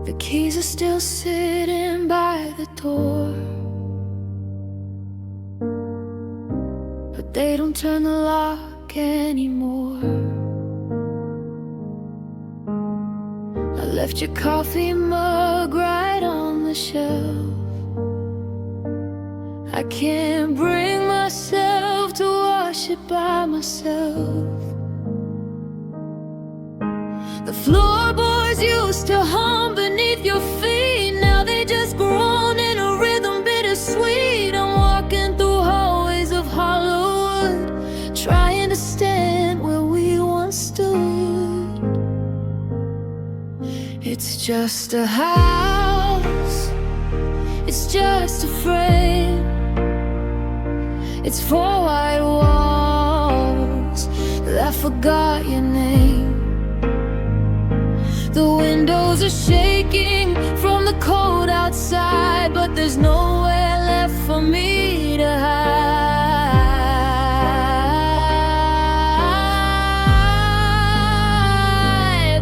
The keys are still sitting by the door, but they don't turn the lock anymore. I left your coffee mug right on the shelf. I can't bring myself to wash it by myself. The floorboards used to hum beneath your feet, now they just groan in a rhythm bittersweet. I'm walking through hallways of Hollywood, trying to stand where we once stood. It's just a house, it's just a frame, it's four white walls that forgot your name. The windows are shaking from the cold outside, but there's nowhere left for me to hide.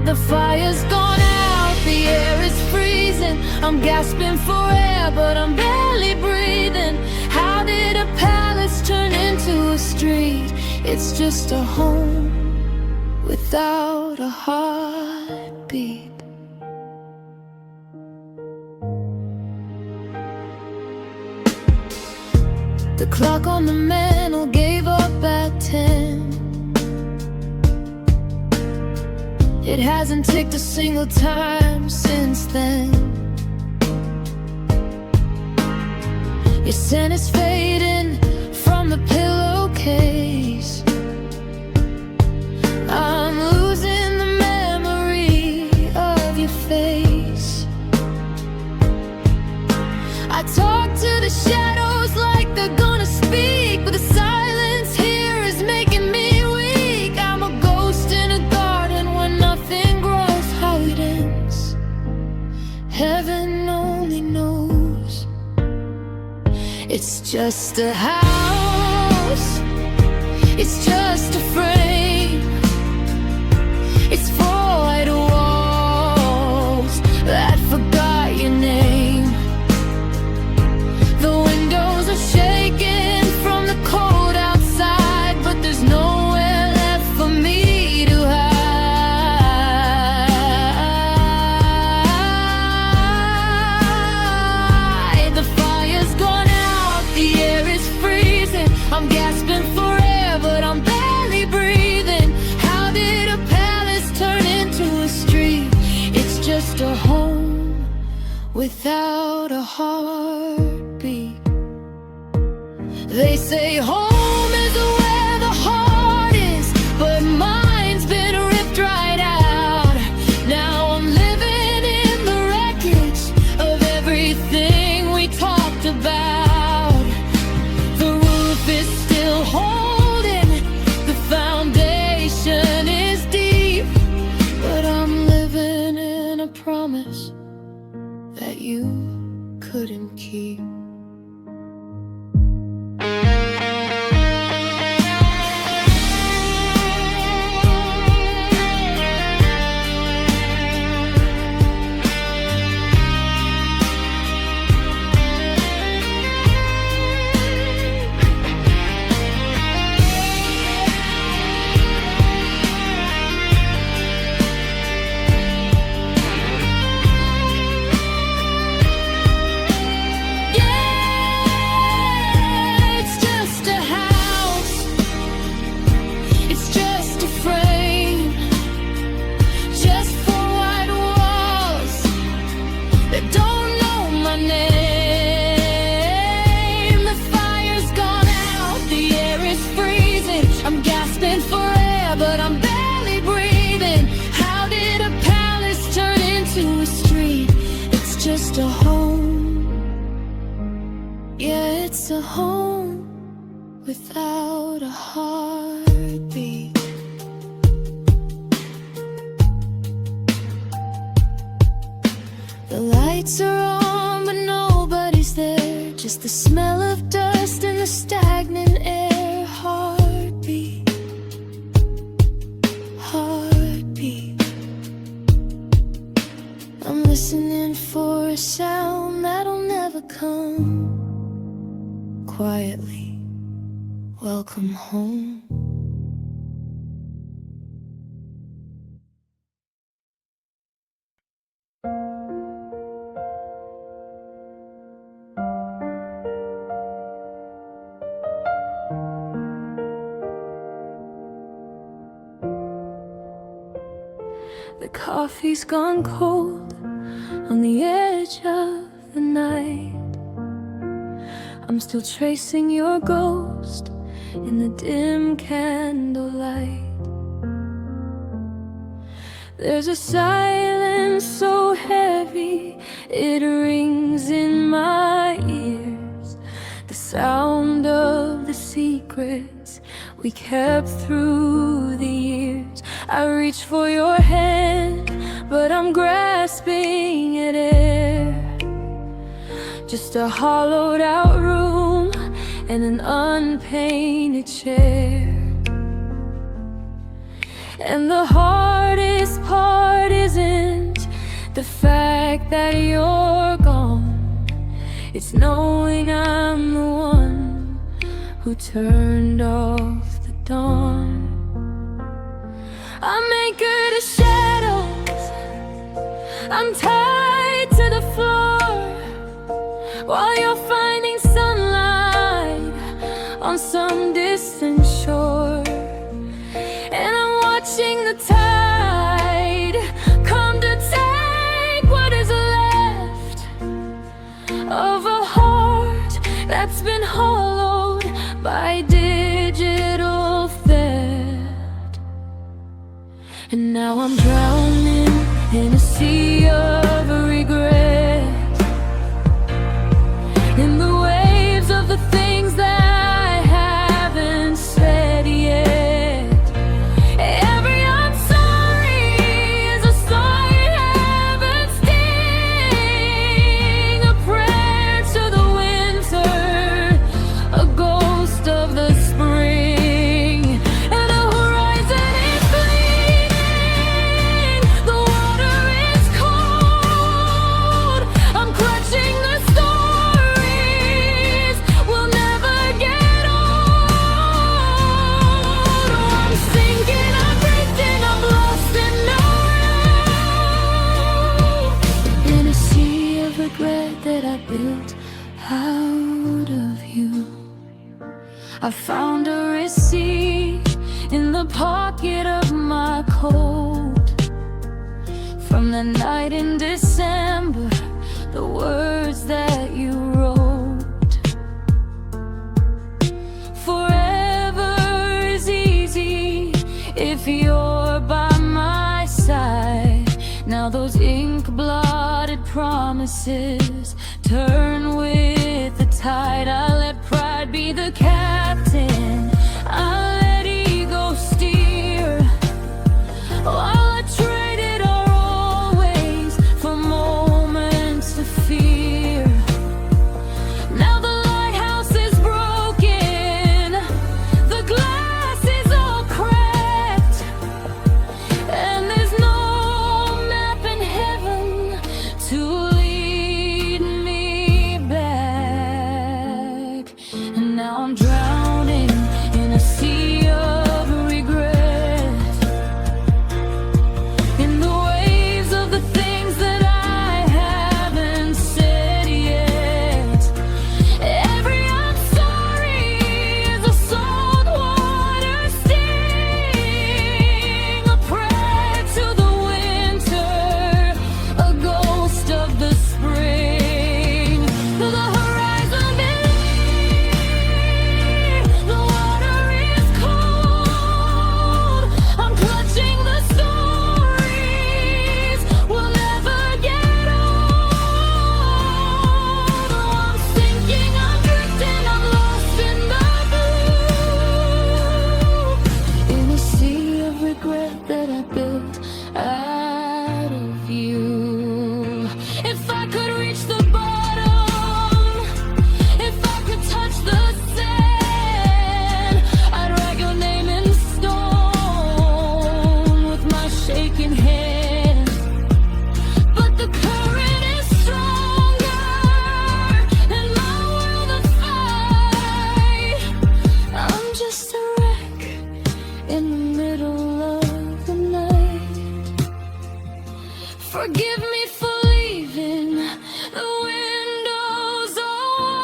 The fire's gone out, the air is freezing. I'm gasping for air, but I'm barely breathing. How did a palace turn into a street? It's just a home without a heartbeat. The clock on the mantle gave up at 10. It hasn't ticked a single time since then. Your scent is fading from the pillowcase. I'm losing the memory of your face. I talk to the shadows like they're gonna speak, but the silence here is making me weak. I'm a ghost in a garden where nothing grows. How it ends, heaven only knows. It's just a house, it's just a frame, it's four white walls that forgot your name. The windows are shaking from the cold outside, but there's nowhere left for me to hide. The fire's gone out, the air is freezing. I'm gasping for air, but I'm barely breathing. How did a palace turn into a street? It's just a home without a heartbeat. They say home is where the heart is, but mine's been ripped right out. Now I'm living in the wreckage of everything we talked about. The roof is still holding, the foundation is deep, but I'm living in a promise that you couldn't keep. But I'm barely breathing. How did a palace turn into a street? It's just a home. Yeah, it's a home without a heartbeat. The lights are on, but nobody's there. Just the smell of dust and the stagnant air. Heartbeat. I'm listening. listening for a sound that'll never come. Quietly, welcome home. The coffee's gone cold on the edge of the night. I'm still tracing your ghost in the dim candlelight. There's a silence so heavy it rings in my ears, the sound of the secrets we kept through the years. I reach for your hand, but I'm grasping at air. Just a hollowed out room and an unpainted chair. And the hardest part isn't the fact that you're gone, it's knowing I'm the one who turned off the dawn. I'm anchored to shadows, I'm tied to the floor, while you're finding sunlight on some distant shore. And I'm watching the tide come to take what is left of a heart that's been hollowed by digital theft. And now I'm drowning in a sea of regret, in the waves of the things that I haven't said yet. Every I'm sorry is a song in heaven's sting, a prayer to the winter, a ghost of the spring. And the horizon is bleeding, the water is cold. I'm clutching the stories we'll never get old. Oh, I'm sinking, I'm drifting, I'm lost in no. In a sea of regret that I built out of you, I found a receipt in the pocket of my coat. From the night in December, the words that you wrote. Forever is easy if you're by my side. Now those ink-blotted promises turn with the tide. I let pride be the captain, I let ego steer, while I traded our always for moments of fear. Now the lighthouse is broken, the glass is all cracked, and there's no map in heaven to lead me back. And now I'm drowning in a sea of regret, Forgive me for leaving the windows wide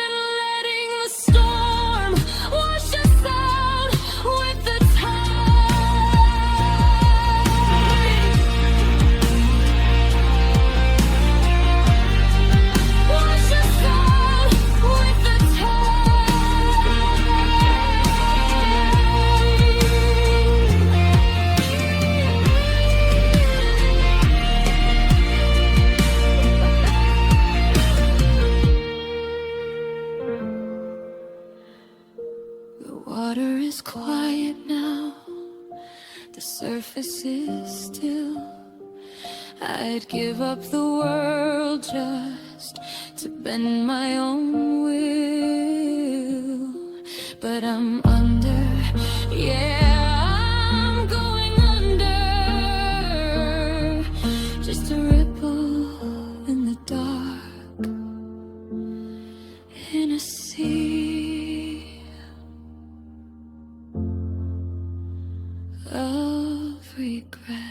and letting the storm wash us out with the tide. Wash us out with the water is quiet now, the surface is still. I'd give up the world just to bend my own will. But I'm under, yeah, I'm going under. Just a ripple in the dark, in a sea of regret.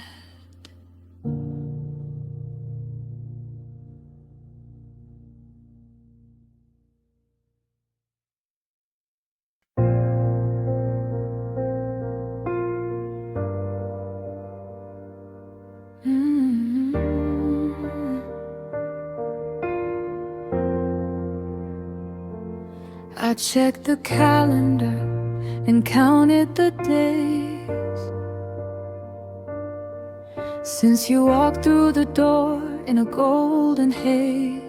I checked the calendar and counted the days since you walked through the door in a golden haze.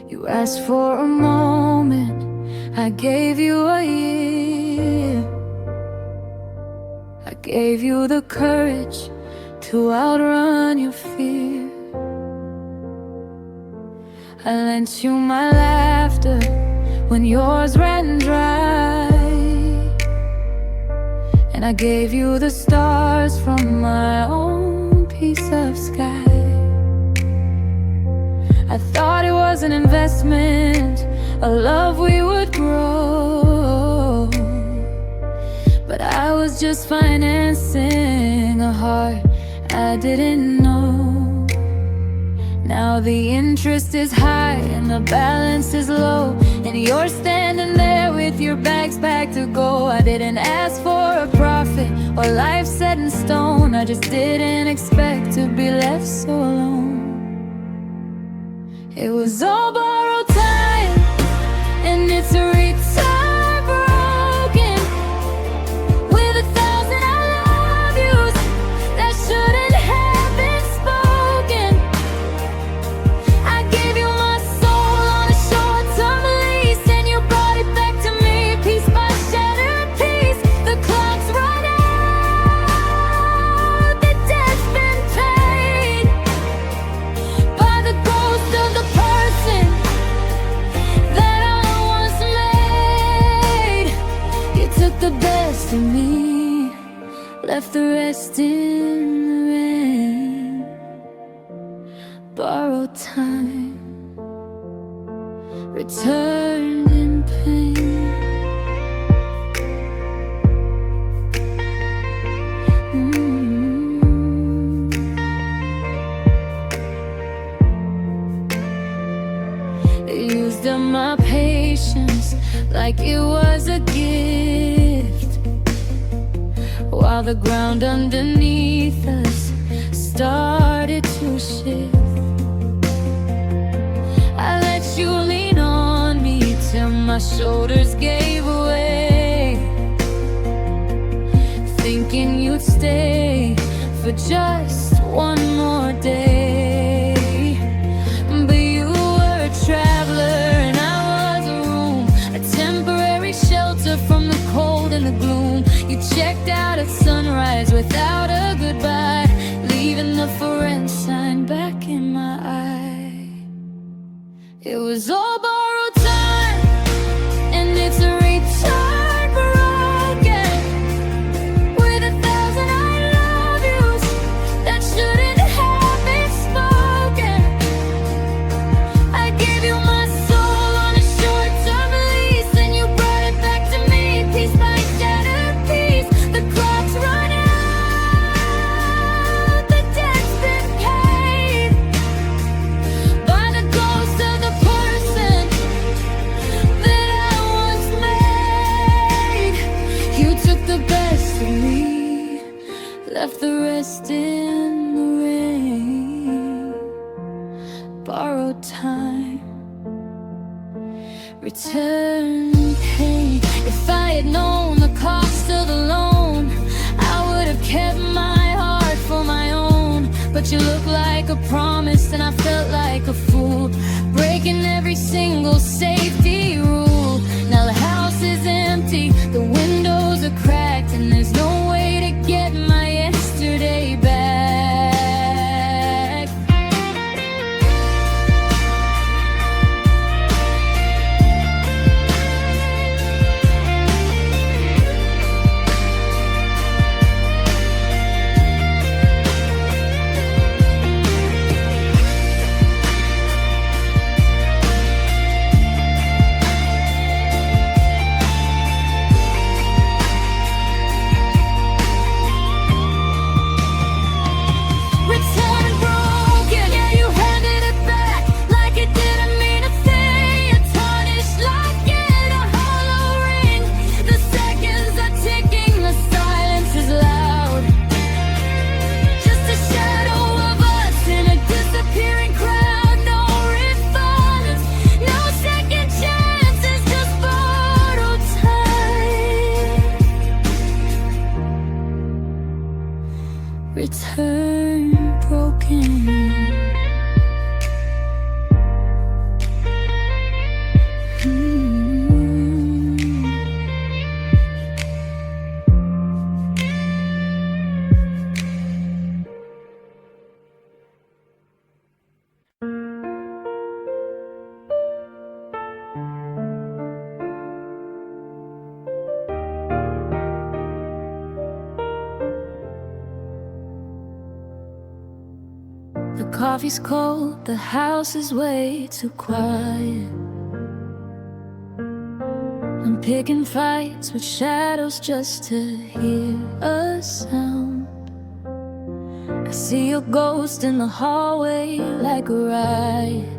You asked for a moment, I gave you a year. I gave you the courage to outrun your fear. I lent you my laughter when yours ran dry, and I gave you the stars from my own piece of sky. I thought it was an investment, a love we would grow, but I was just financing a heart I didn't know. Now the interest is high and the balance is low, and you're standing there with your bags packed to go. I didn't ask for a profit or life set in stone, I just didn't expect to be left so alone. It was all borrowed time, and it's a return broken with 1,000 I love yous that shouldn't have been spoken. I gave you my soul on a short-term lease, and you brought it back to me piece by shattered piece. The clock's run out, the debt's been paid by the ghost of the person that I once made. You took the best of me, left the rest in the rain. Borrowed time, returned in pain. They used up my patience like it was a gift, while the ground underneath us started to shift. I let you lean on me till my shoulders gave way, thinking you'd stay for just one more day. But you were a traveler and I was a room, a temporary shelter from the cold and the gloom. You checked out at sunrise without a goodbye, leaving the for rent sign back in my eye. It was all borrowed time, and it's a return broken with 1,000 I love yous that shouldn't have been spoken. I gave you my soul on a short-term lease, and you brought it back to me piece by shattered piece. The clock's run out, the rest in the rain. Borrowed time, return pain. If I had known the cost of the loan, I would have kept my heart for my own. But you look like a promise and I felt like a fool, breaking every single safety rule. Now the house is empty, the windows are cracked, and there's no way to get my yesterday back. Return broken. The coffee's cold, the house is way too quiet. I'm picking fights with shadows just to hear a sound. I see your ghost in the hallway like a riot,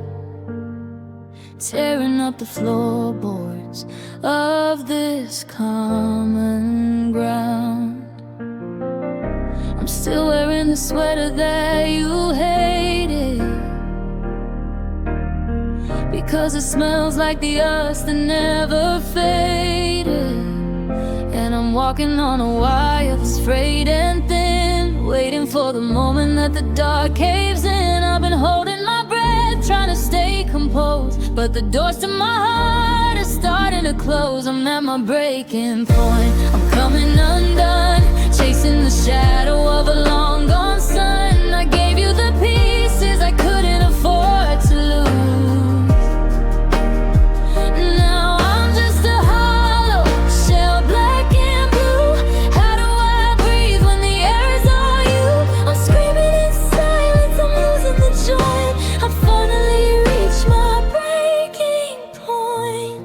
tearing up the floorboards of this common ground. I'm still wearing the sweater that you hated, because it smells like the us that never faded. And I'm walking on a wire that's frayed and thin, waiting for the moment that the dark caves in. I've been holding my breath, trying to stay composed, but the doors to my heart are starting to close. I'm at my breaking point, I'm coming undone, chasing the shadow of a long gone sun. I gave you the pieces I couldn't afford to lose. Now I'm just a hollow shell, black and blue. How do I breathe when the air is all you? I'm screaming in silence, I'm losing the joy. I finally reached my breaking point.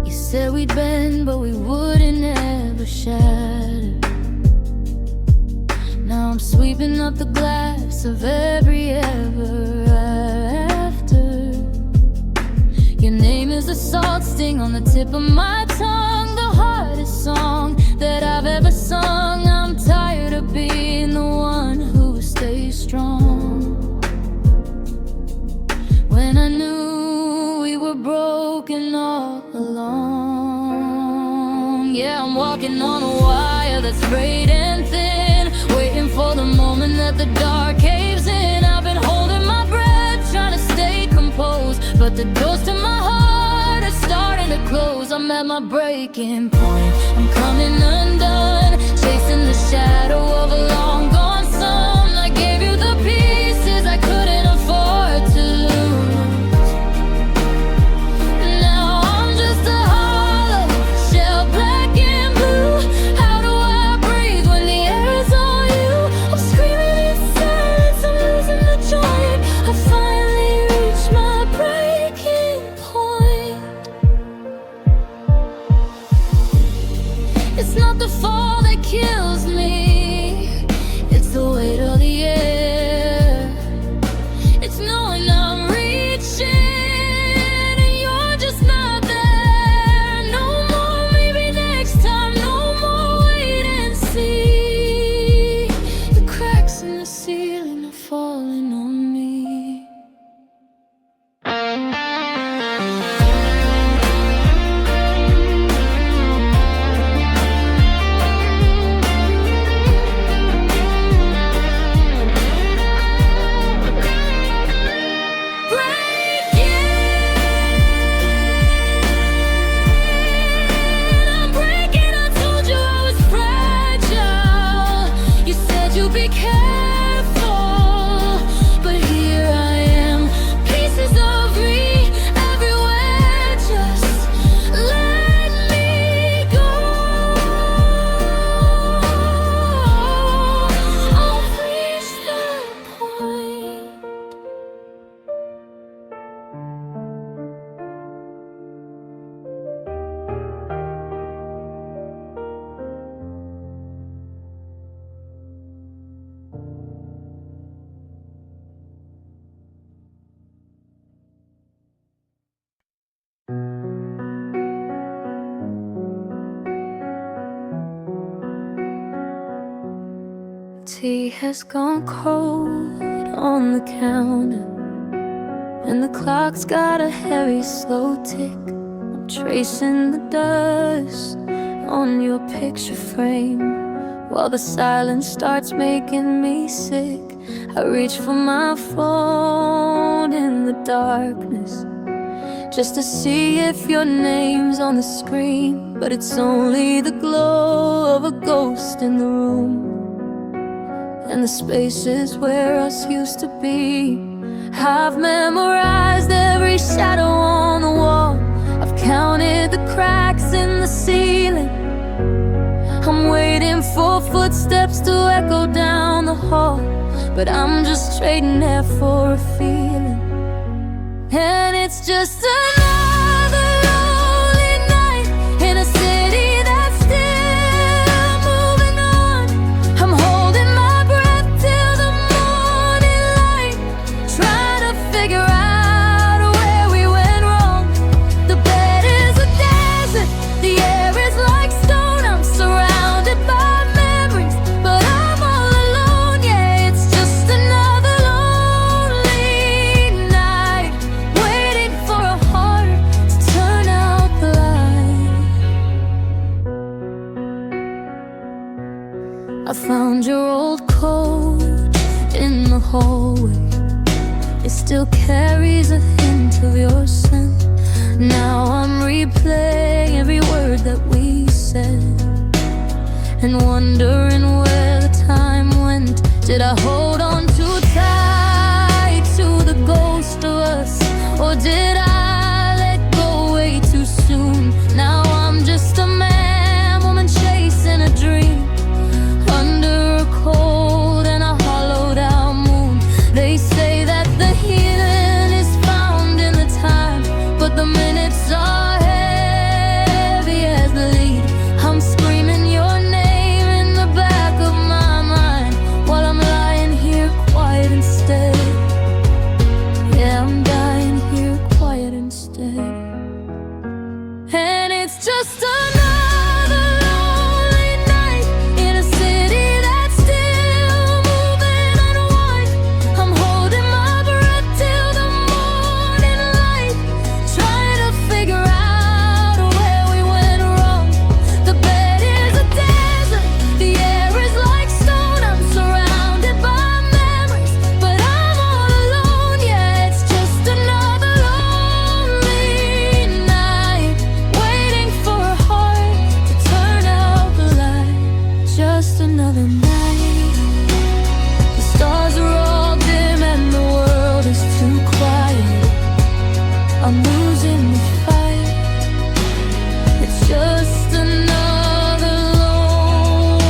You said we'd bend, but we wouldn't ever shatter. Now I'm sweeping up the glass of every ever after. Your name is a salt sting on the tip of my tongue, the hardest song that I've ever sung. I'm tired of being the one who stays strong, when I knew we were broken all along. Yeah, I'm walking on a wire that's frayed and thin, waiting for the moment that the dark caves in. I've been holding my breath, trying to stay composed, but the doors to my heart are starting to close. I'm at my breaking point, I'm coming undone, chasing the shadow of a long gone sun. I gave you the pieces I couldn't afford to lose. Now I'm just a hollow shell, black and blue. How do I breathe when the air is all you? I'm screaming in silence, I'm losing the joy. I finally reached my breaking point. It's not the fall tea has gone cold on the counter, and the clock's got a heavy, slow tick. I'm tracing the dust on your picture frame, while the silence starts making me sick. I reach for my phone in the darkness, just to see if your name's on the screen, but it's only the glow of a ghost in the room, and the spaces where us used to be. I've memorized every shadow on the wall, I've counted the cracks in the ceiling. I'm waiting for footsteps to echo down the hall, but I'm just trading air for a feeling. And it's just another lonely night in a city that's still moving on. I'm holding my breath till the morning light, trying to figure out where we went wrong. The bed is a desert, the air is like stone. I'm surrounded by memories, but I'm all alone. Yeah, it's just another lonely night, waiting for a heart to turn out the light. I found your old coat in the hallway, it still carries a hint of your scent. Now I'm replaying every word that we said, and wondering where the time went. Did I hold on too tight to the ghost of us, or did I let go way too soon? Now I'm just a man, woman chasing a dream, under a cold and a hollowed out moon. They say that the healing is found in the time, but the minutes are heavy as the lead. I'm screaming your name in the back of my mind, while I'm lying here quiet instead. Yeah, I'm dying here quiet instead. And it's just another lonely night in a city that's still moving unwind. I'm holding my breath till the morning light, trying to figure out where we went wrong. The bed is a desert, the air is like stone. I'm surrounded by memories, but I'm all alone. Yeah, it's just another lonely night, waiting for a heart to turn out the light. Just another night, the stars are all dim and the world is too quiet. I'm losing the fight. It's just another lonely,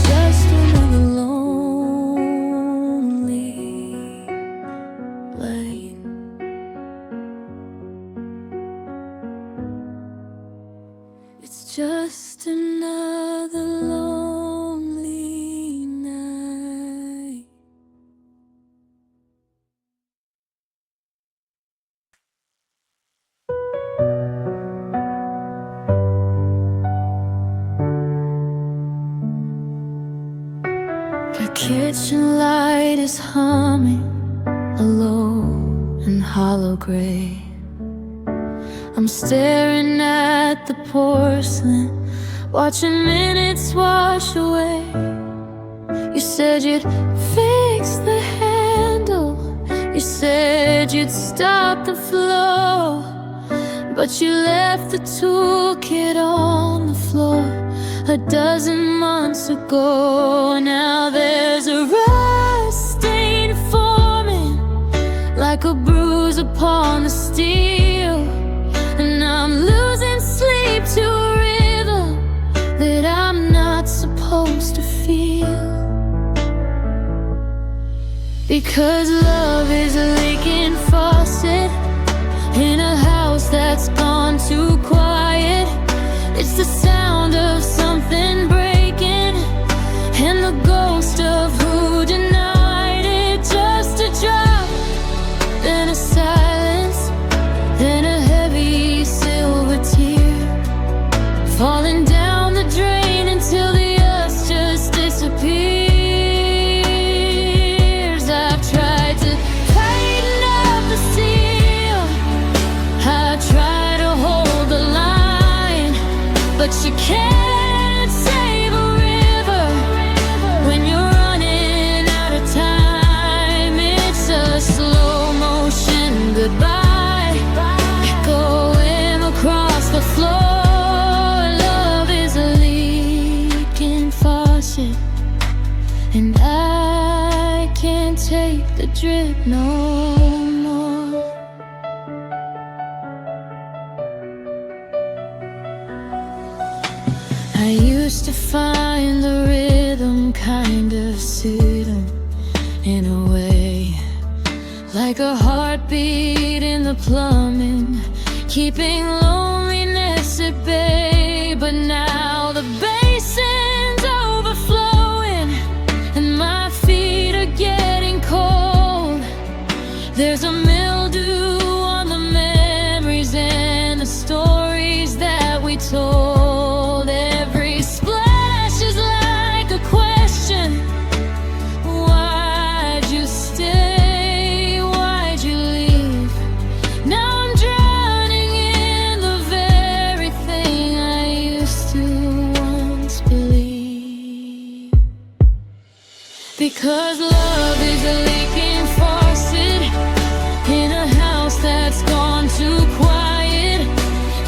just another lonely night. It's just another lonely night. The kitchen light is humming, a low and hollow gray. I'm staring at the porcelain, watching minutes wash away. You said you'd fix the handle, you said you'd stop the flow, but you left the toolkit on the floor a dozen months ago. Now there's a rust stain forming, like a bruise upon the steel, and I'm losing sleep to a rhythm that I'm not supposed to feel. Because love is a leaking faucet in a house that's gone too quiet. It's the sound of something breaking, and the ghost of who denied it. Just a drop, then a silence, then a heavy silver tear falling down the drain until the earth just disappears. take the drip no more. I used to find the rhythm kind of soothing in a way, like a heartbeat in the plumbing, keeping loneliness at bay. But now the basin's overflowing and my feet are getting cold. There's a mildew on the memories and the stories that we told. Every splash is like a question. Why'd you stay? Why'd you leave? Now I'm drowning in the very thing I used to once believe. Because love is a leaking faucet in a house that's gone too quiet.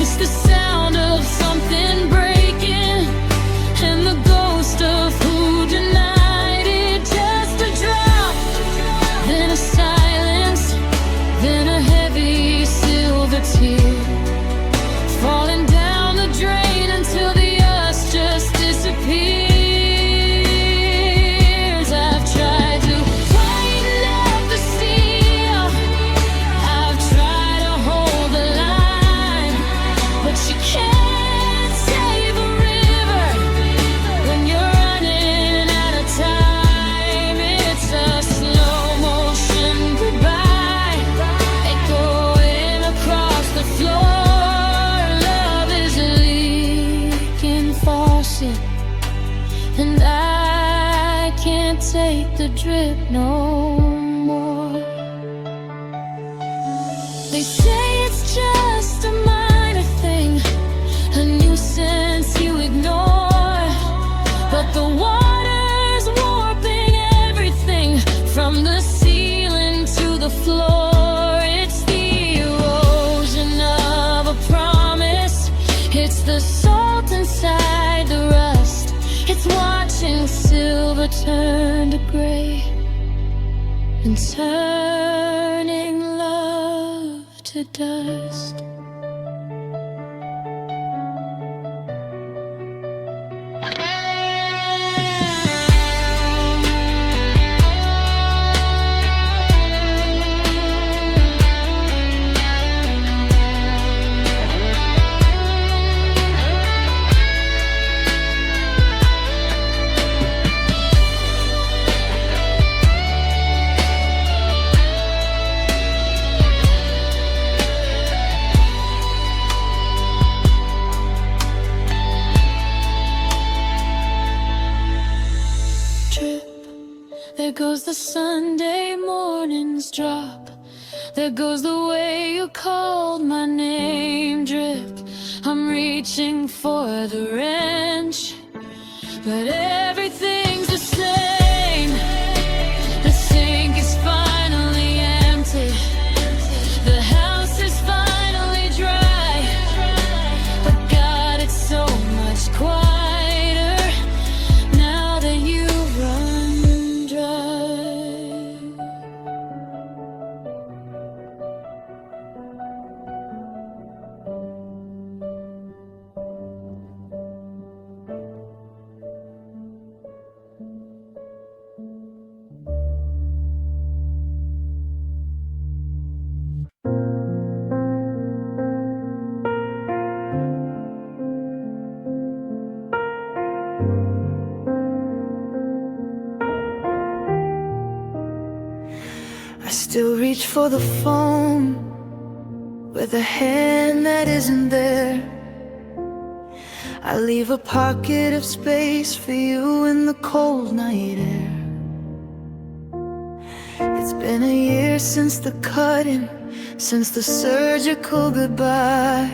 It's the sound of something breaking and the ghost of who denied it. Just a drop, then a silence, then a heavy silver tear falling down the drain until the us just disappears. I've tried to tighten up the seal, I've tried to hold the line, but you can't save a river when you're running out of time. It's a slow motion goodbye, echoing across the floor. Love is a leaking faucet, and I can't take the drip no more. They say it's just a minor thing, a nuisance you ignore, but the water's warping everything from the ceiling to the floor. It's the erosion of a promise, it's the salt inside the rust. It's watching silver turn to gray and turning love to dust. Drip, there goes the Sunday morning's drop. There goes the way you called my name. Drip, I'm reaching for the wrench, but everything's the same. The sink is finally empty, the house is finally dry, but God, it's so much quieter now that you run dry. I still reach for the phone with a hand that isn't there. I leave a pocket of space for you in the cold night air. It's been a year since the cutting, since the surgical goodbye,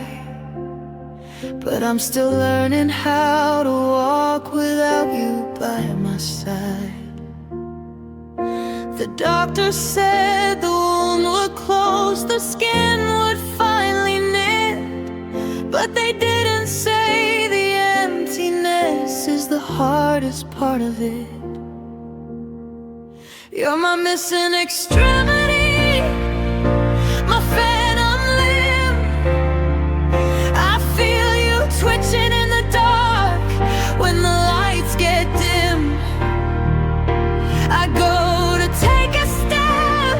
but I'm still learning how to walk without you by my side. The doctor said the wound would close, the skin would finally knit, but they didn't say the emptiness is the hardest part of it. You're my missing extremity, my phantom limb. I feel you twitching in the dark when the lights get dim. I go to take a step,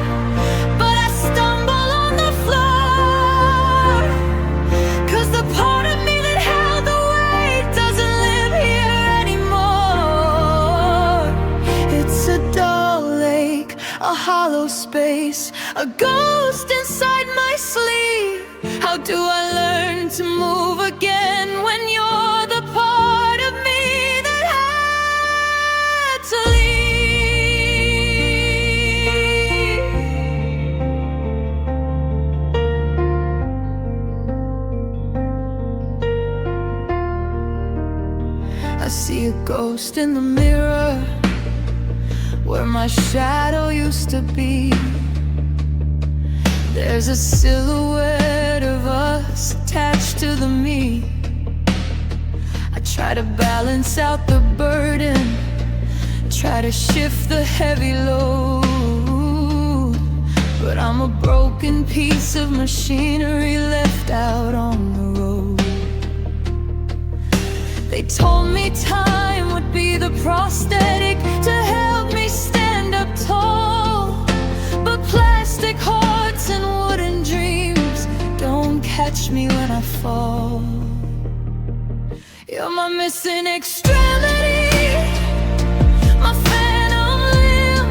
but I stumble on the floor, 'cause the part of me that held the weight doesn't live here anymore. It's a dull lake, a hollow space, a ghost inside my sleep. How do I learn to move again when you're the part of me that had to leave? I see a ghost in the mirror where my shadow used to be. There's a silhouette of us attached to the me. I try to balance out the burden, try to shift the heavy load, but I'm a broken piece of machinery left out on the road. They told me time would be the prosthetic to help me stand up tall, but plastic hearts and wooden dreams don't catch me when I fall. You're my missing extremity, my phantom limb.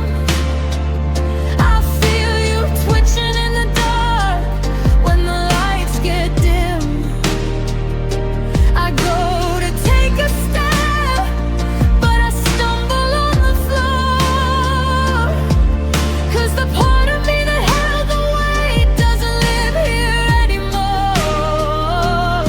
I feel you twitching in the dark when the lights get dim. I go to take a step, but I stumble on the floor, 'cause the part of me that held the weight doesn't live here anymore.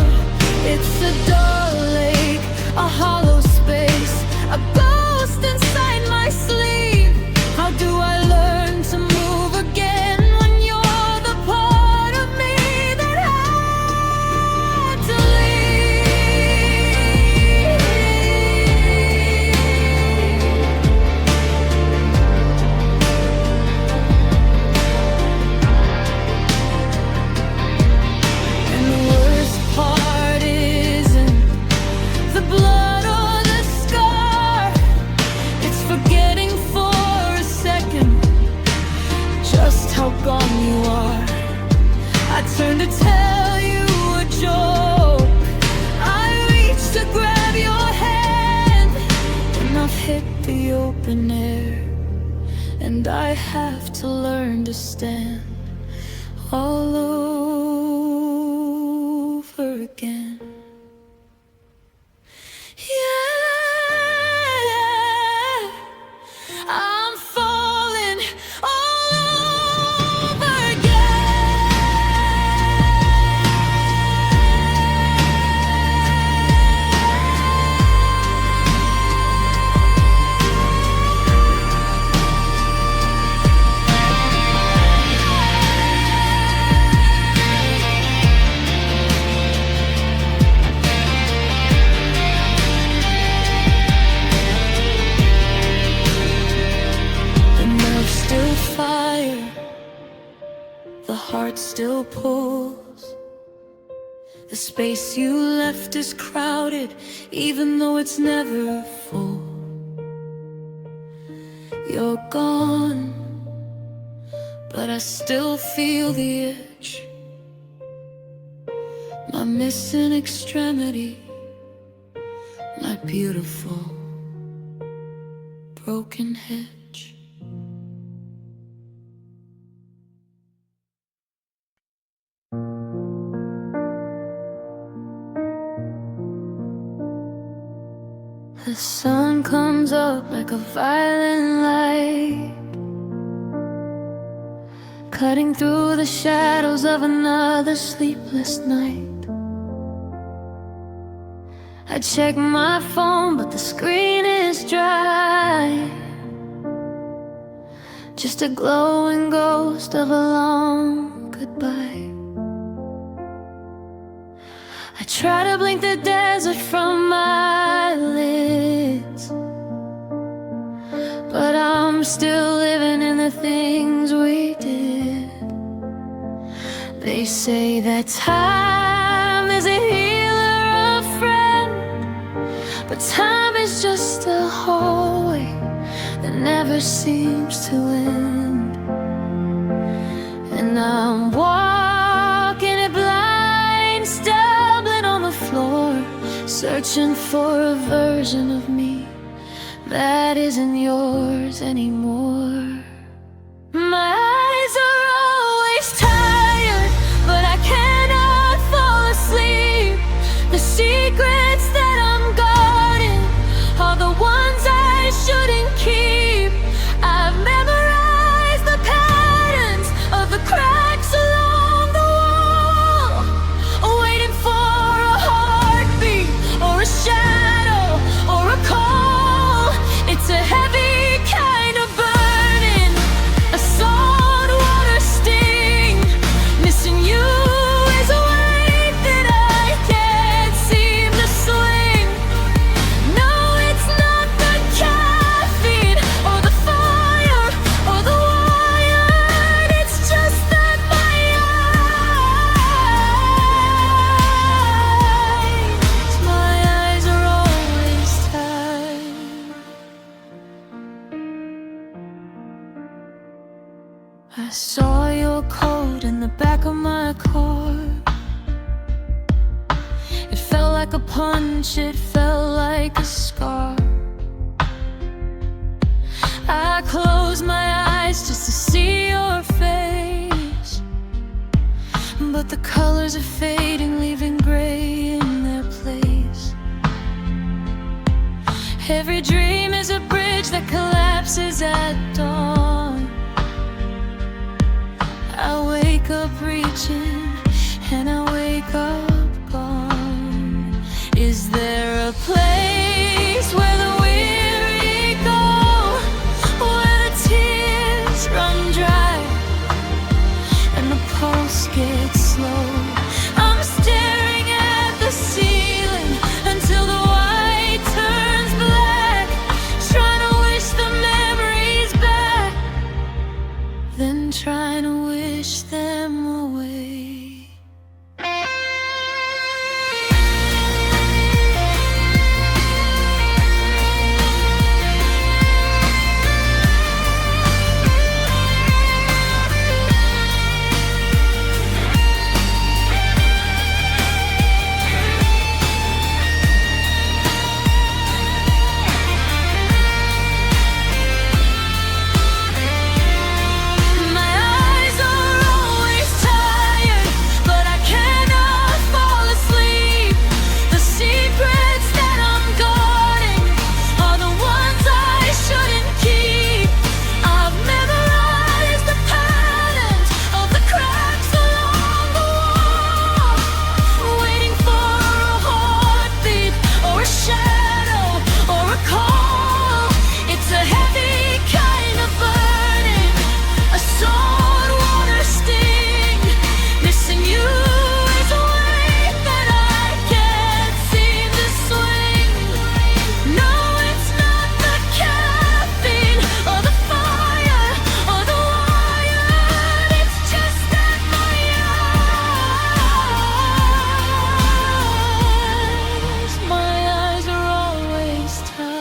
It's a dull lake, a hollow space, a ghost inside my sleep. How do I learn to move again when you're the part of me that had to leave? And the worst part isn't the blood or the scar, it's forgetting for a second just how gone you are. I turn to tell you a joke, I reach to grab your hand, and I've hit the open air, and I have to learn to stand all over again. Yeah, I'm falling all over the nerves still fire, the heart still pulls. The space you left is crowded, even though it's never full. You're gone, but I still feel the itch, my missing extremity, my beautiful broken hedge. The sun comes up like a violent light, cutting through the shadows of another sleepless night. I check my phone, but the screen is dry, just a glowing ghost of a long goodbye. I try to blink the desert from my lids, but I'm still living the things we did. They say that time is a healer, a friend, but time is just a hallway that never seems to end. And I'm walking it blind, stumbling on the floor, searching for a version of me that isn't yours anymore. My eyes are always tired, but I cannot fall asleep. The secrets that I'm guarding are the ones I shouldn't keep. I've memorized the patterns of the cracks along the wall, waiting for a heartbeat or a shadow or a call. It's a heavy kind of burning, a salt water sting. Missing you is a weight that I can't seem to sling. No, it's not the caffeine or the fire or the wire. It's just that my eyes are always tired. I saw your coat in the back of my car. It felt like a punch, it felt like a scar. I closed my eyes just to see your face, but the colors are fading, leaving gray in their place. Every dream is a bridge that collapses at dawn. I wake up reaching, and I wake up gone. Is there a place where the weary go, where the tears run dry and the pulse gets slow? I'm staring at the ceiling until the white turns black, trying to wish the memories back, then trying to wish them away. My eyes are always tired, but I cannot fall asleep. The secrets that I'm guarding are the ones I shouldn't keep. I've memorized the patterns of the cracks along the wall, waiting for a heartbeat or a shadow or a call. It's a heavy kind of burning, a salt water sting. Missing you is a weight that I can't seem to swing. No, it's not the caffeine or the fire or the wire. It's just that my eyes are always tired.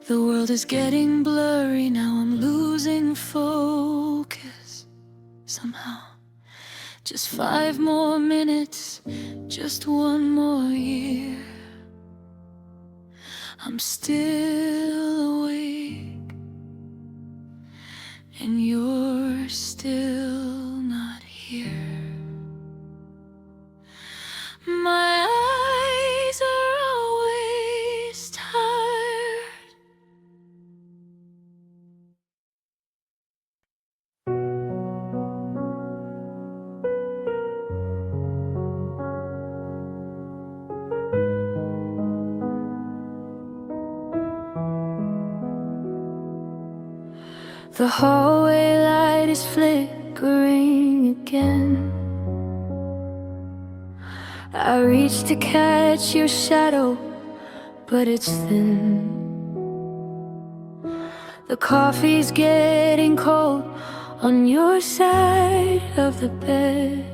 The world is getting blurry now, I'm losing focus somehow. Just 5 more minutes, just 1 more year. I'm still awake, and you're still not here. My eyes are always tired. The hallway light is flickering again. I reach to catch your shadow, but it's thin. The coffee's getting cold on your side of the bed,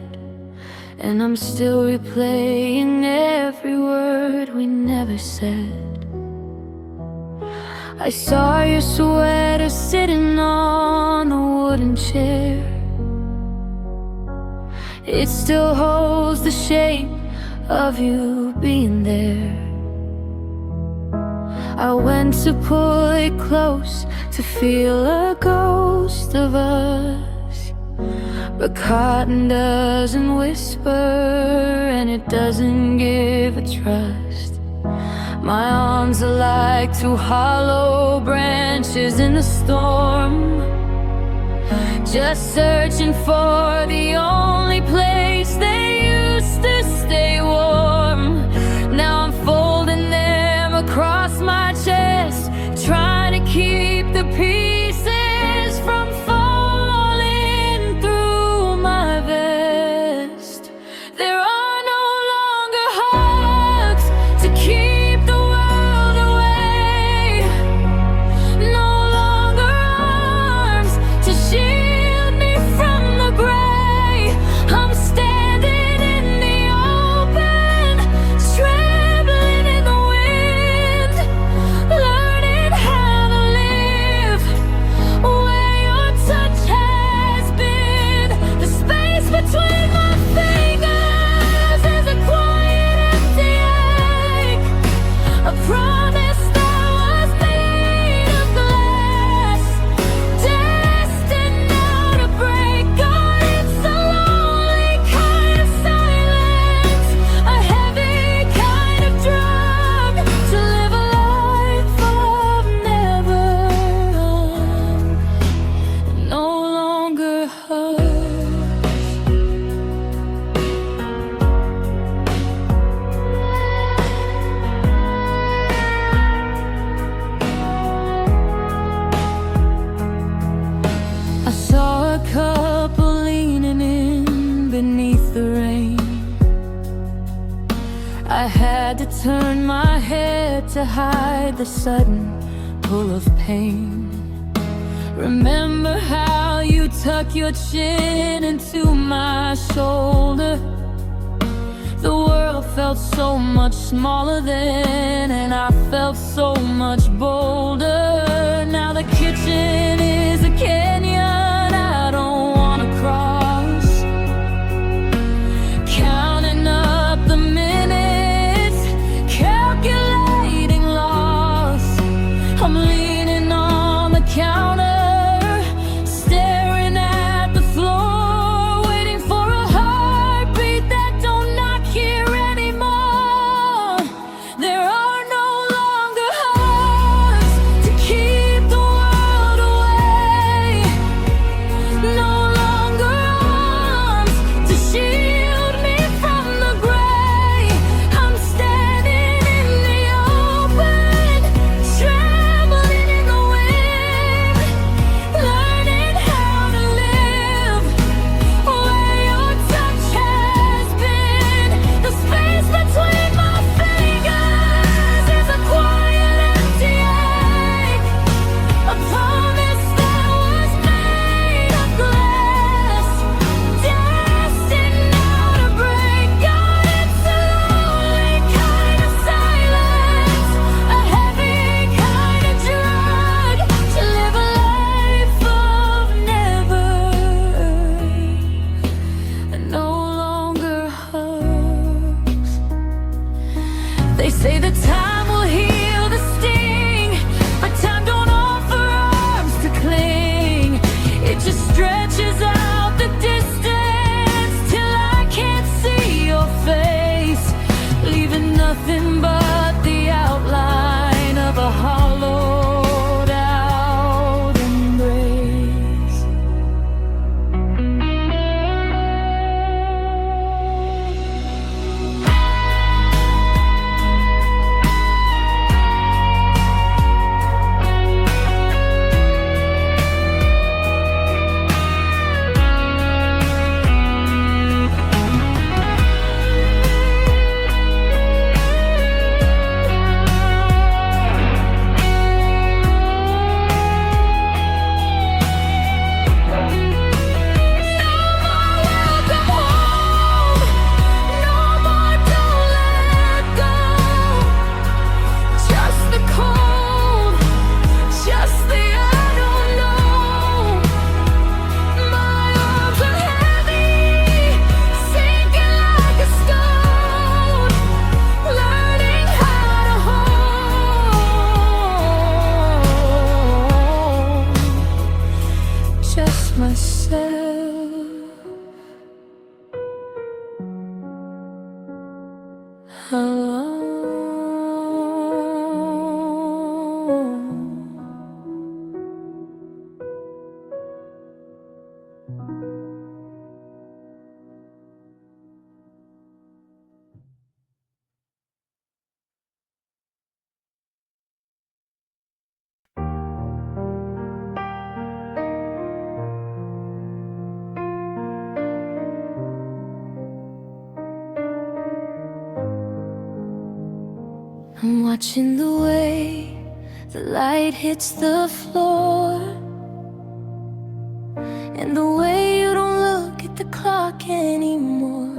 and I'm still replaying every word we never said. I saw your sweater sitting on a wooden chair. It still holds the shape of you being there. I went to pull it close to feel a ghost of us, but cotton doesn't whisper and it doesn't give a trust. My arms are like two hollow branches in the storm, just searching for the only place they used to stay warm. Now I'm folding them across my chest, trying to keep the pieces from falling through my vest. There are no longer hugs to keep the world away, no longer arms to shield me from the gray. I'm standing in the open, trembling in the wind, learning how to live where your touch has been. The space between my fingers is a quiet empty ache, a promise that was made of glass, destined now to break. God, it's a lonely kind of silence, a heavy kind of drug, to live a life of never, no longer hurt. I saw a couple leaning in beneath the rain. I had to turn my head to hide the sudden pull of pain. Remember how you tuck your chin into my shoulder? The world felt so much smaller then, and I felt so much bolder. Now the kitchen is a canyon I don't wanna cross, counting up the minutes, calculating loss. I'm leaning on the counter, staring at the floor, waiting for a heartbeat that don't knock here anymore. There are no longer hugs to keep the world away, no longer arms to shield me from the gray. I'm standing in the open, trembling in the wind, learning how to live where your touch has been. The space between my fingers is a quiet empty ache, a promise that was made of glass, destined now to break. God, it's a lonely kind of silence, a heavy kind of drug, to live a life of never, and no longer hugs. They say that time will heal the sting, but time don't offer arms to cling. It just stretches out the distance till I can't see your face, leaving nothing but the outline of a hollowed out embrace. I'm watching the way the light hits the floor, and the way you don't look at the clock anymore.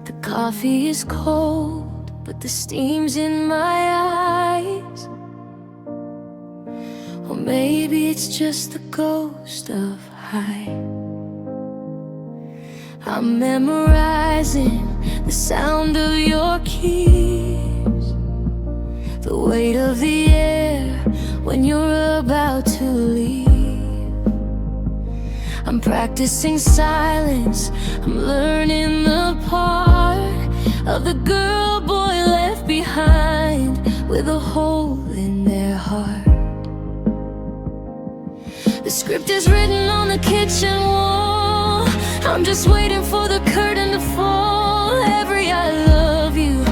The coffee is cold, but the steam's in my eyes. Or maybe it's just the ghost of high. I'm memorizing the sound of your keys, the weight of the air when you're about to leave. I'm practicing silence, I'm learning the part of the girl boy left behind with a hole in their heart. The script is written on the kitchen wall, I'm just waiting for the curtain to fall. Every I love you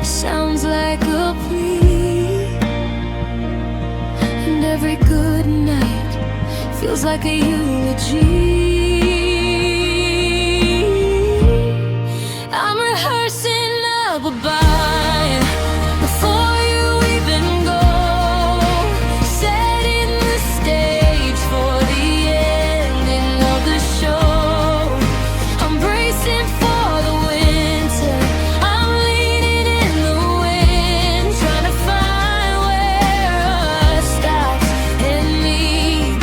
sounds like a plea, and every good night feels like a eulogy. I'm rehearsing a goodbye before you even go, setting the stage for the ending of the show. I'm bracing for the winter, I'm leaning in the wind, trying to find where us stops and me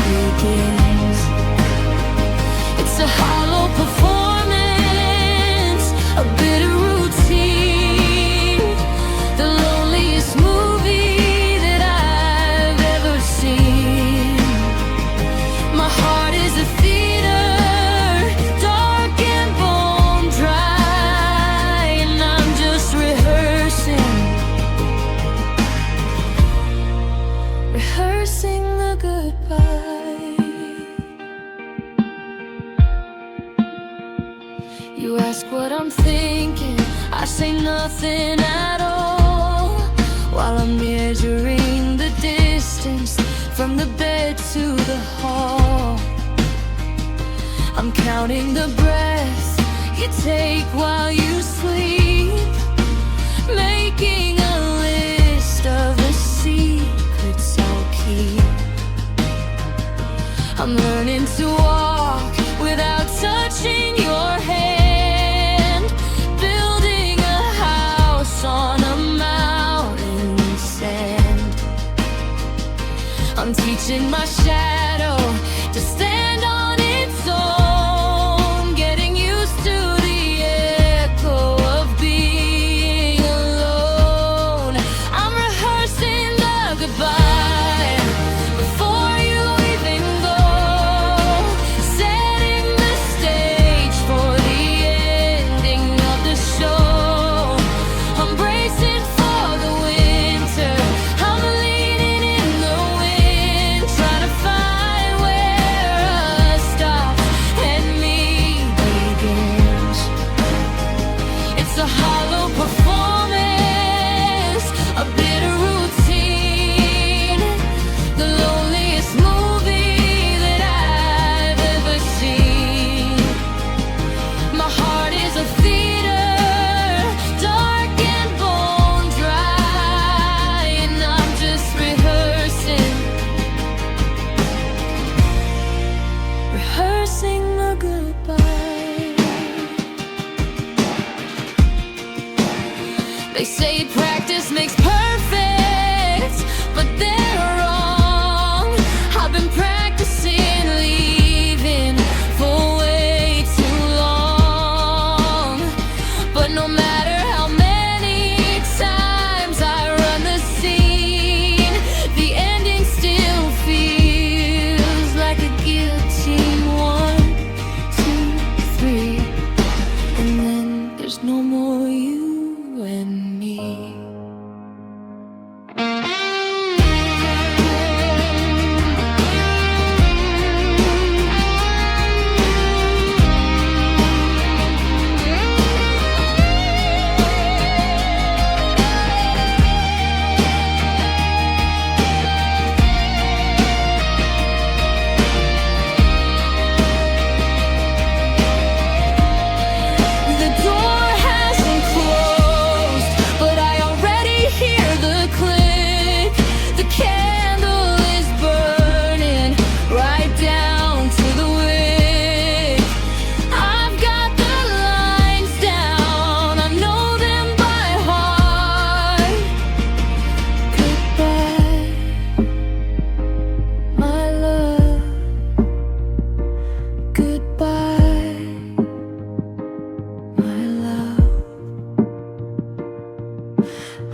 begins. It's a hollow performance, a bitter routine, the loneliest movie that I've ever seen. My heart is a theater, dark and bone dry, and I'm just rehearsing the goodbye. You ask what I'm thinking, I say nothing at all, while I'm measuring the distance from the bed to the hall. I'm counting the breaths you take while you sleep, making a list of the secrets I'll keep. I'm learning to walk without touching your hand, building a house on a mountain sand. I'm teaching my shadow to stand on its own, getting used to the echo of being alone. I'm rehearsing the goodbye before you even go, setting the stage for the ending of the show. I'm bracing for the winter, I'm leaning in the wind, trying to find where us stops and me begins. It's a hollow performance, a bitter routine, the loneliest movie that I've ever seen. My heart is a theater, dark and bone dry, and I'm just rehearsing the goodbye. They say practice makes perfect, but they're wrong. I've been practicing leaving for way too long, but no matter how many times I run the scene, the ending still feels like a guillotine. 1, 2, 3, and then there's there's no more you and me.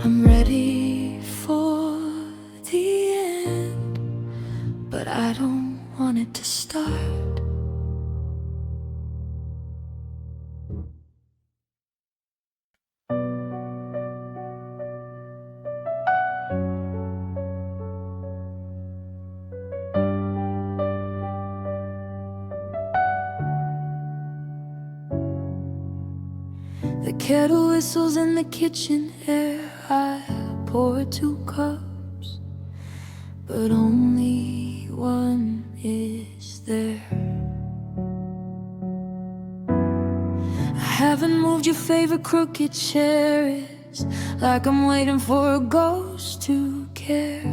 I'm ready for the end, but I don't want it to start. The kettle whistles in the kitchen air. I pour 2 cups, but only one is there. I haven't moved your favorite crooked chair. It's like I'm waiting for a ghost to care.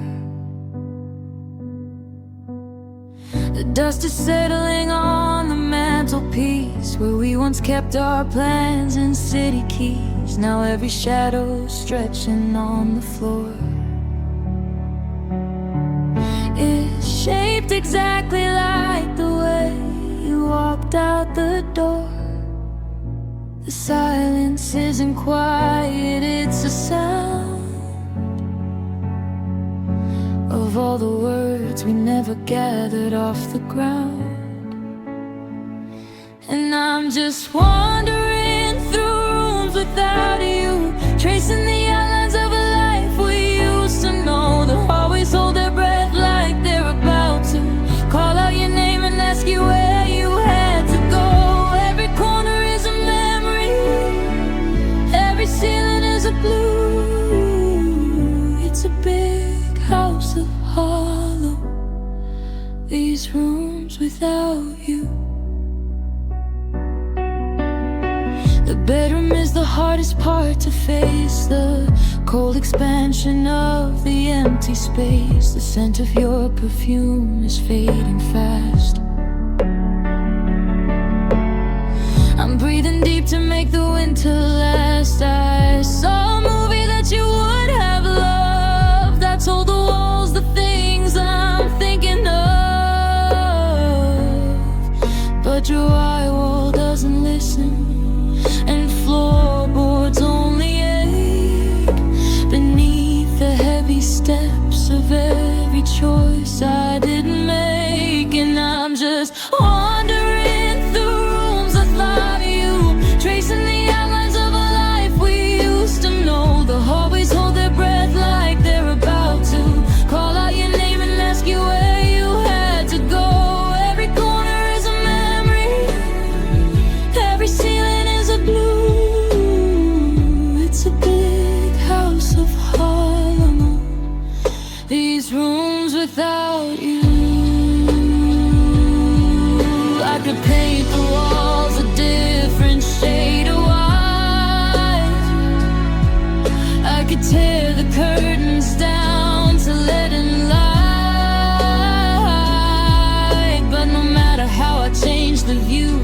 The dust is settling on the mantelpiece where we once kept our plans and city keys. Now every shadow's stretching on the floor. It's shaped exactly like the way you walked out the door. The silence isn't quiet, it's a sound of all the words we never gathered off the ground. And I'm just wandering through rooms without you, tracing the outlines of a life we used to know. They'll always hold their breath like they're about to call out your name and ask you where you had to go. Every corner is a memory, every ceiling is a blue. It's a big house of hollow, these rooms without you. The bedroom is the hardest part to face, the cold expansion of the empty space. The scent of your perfume is fading fast. I'm breathing deep to make the winter last. I saw a movie that you would have loved. I told the walls the things I'm thinking of, but your eye wall doesn't listen, and floorboards only ache beneath the heavy steps of every choice I didn't make. And I'm just wandering through rooms without you, tracing the outlines of a life we used to know. They'll always hold their breath like they're about to call out your name and ask you where you had to go. Every corner is a memory, every ceiling is a blue. It's a big house of hollow, these rooms without you. I could paint the walls a different shade of white. I could tear the curtains down to let in light, but no matter how I change the view,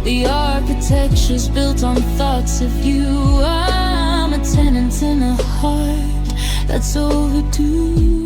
the architecture's built on thoughts of you. I'm a tenant in a heart that's overdue.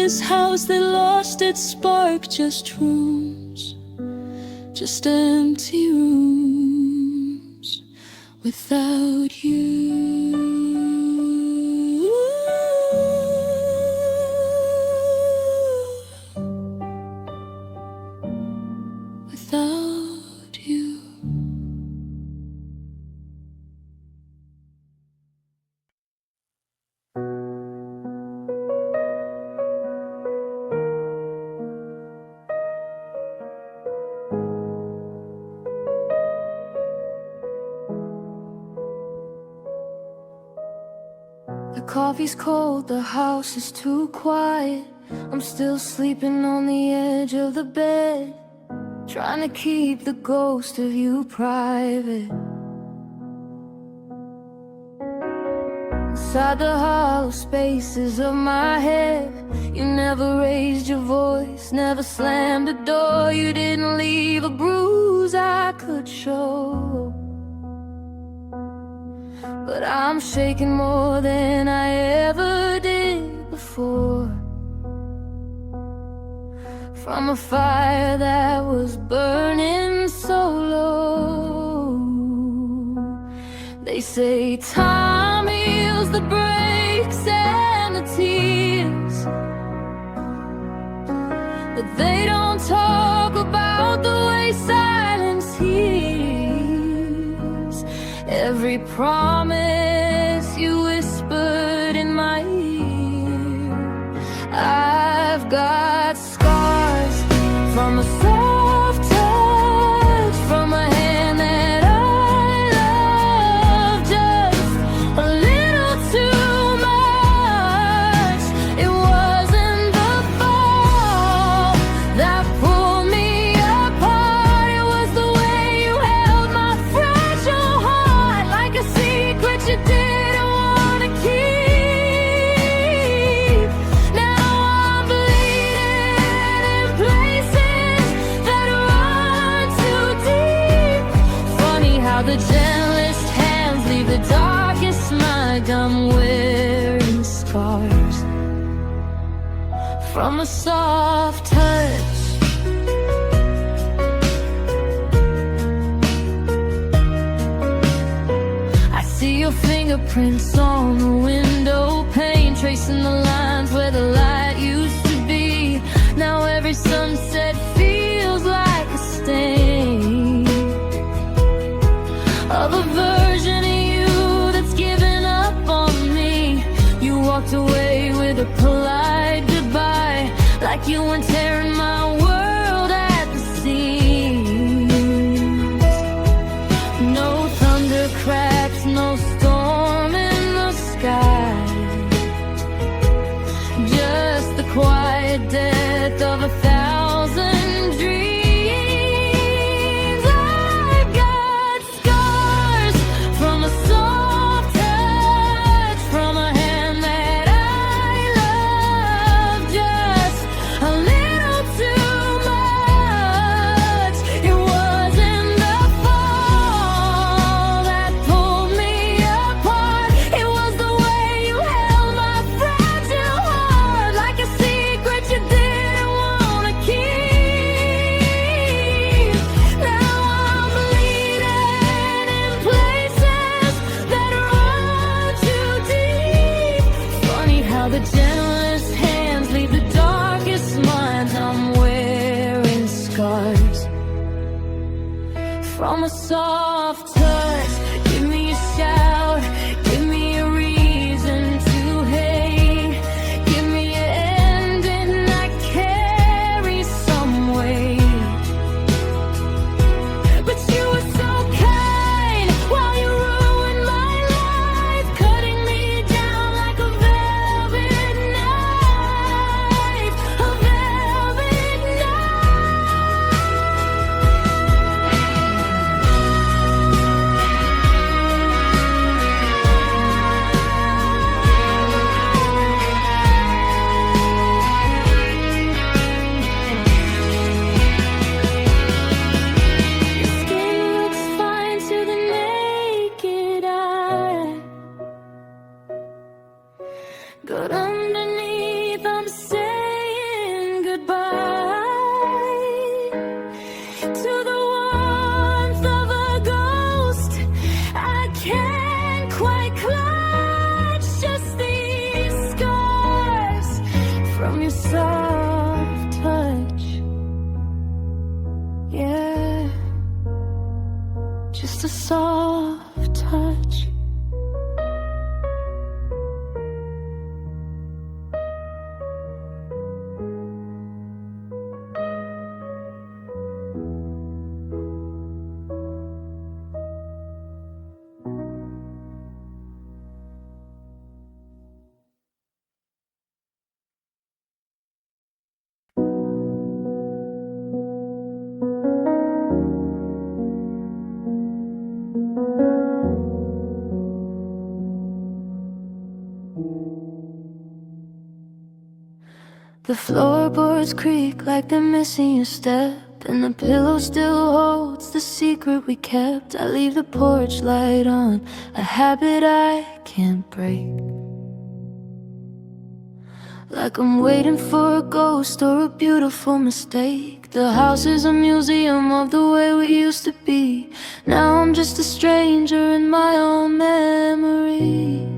this house that lost its spark. Just rooms, just empty rooms without you. Without you. The coffee's cold, the house is too quiet. I'm still sleeping on the edge of the bed, trying to keep the ghost of you private. Inside the hollow spaces of my head, you never raised your voice, never slammed a door. You didn't leave a bruise I could show. But I'm shaking more than I ever did before, from a fire that was burning so low. They say time heals the breaks and the tears, but they don't talk about the way silence heals. Every promise you whispered in my ear. I've got scars from a soft touch, from a hand that I love just a little too much. It wasn't the fall that pulled me apart. It was the way you held my fragile heart, like a secret you didn't want to keep. Now I'm bleeding in places that run too deep. Funny how the gentlest hands leave the darkest mind. I'm wearing scars from a soft touch. I see your fingerprints on the window pane, tracing the lines where the light used to be. Now every sunset feels like a stain of a version of you that's given up on me. You walked away with a polite goodbye, like you weren't tearing my world at the seams. No thunder cracks, no storm in the sky, just the quiet death of a thousand dreams. I've got scars from a soft touch, from a hand that I love just a little too much. It wasn't the fall that pulled me apart. It was the way you held my fragile heart, like a secret you didn't want to keep. Now I'm bleeding in places that run too deep. Funny how the gentlest hands leave the darkest minds. I'm wearing scars from a soft touch. Give me a shout, give me a reason to hate, give me an ending I carry some weight. But you were so kind while you ruined my life, cutting me down like a velvet knife, a velvet knife. your soft touch. Yeah, just a soft touch. The floorboards creak like they're missing a step, and the pillow still holds the secret we kept. I leave the porch light on, a habit I can't break. Like I'm waiting for a ghost or a beautiful mistake. The house is a museum of the way we used to be. Now I'm just a stranger in my own memory.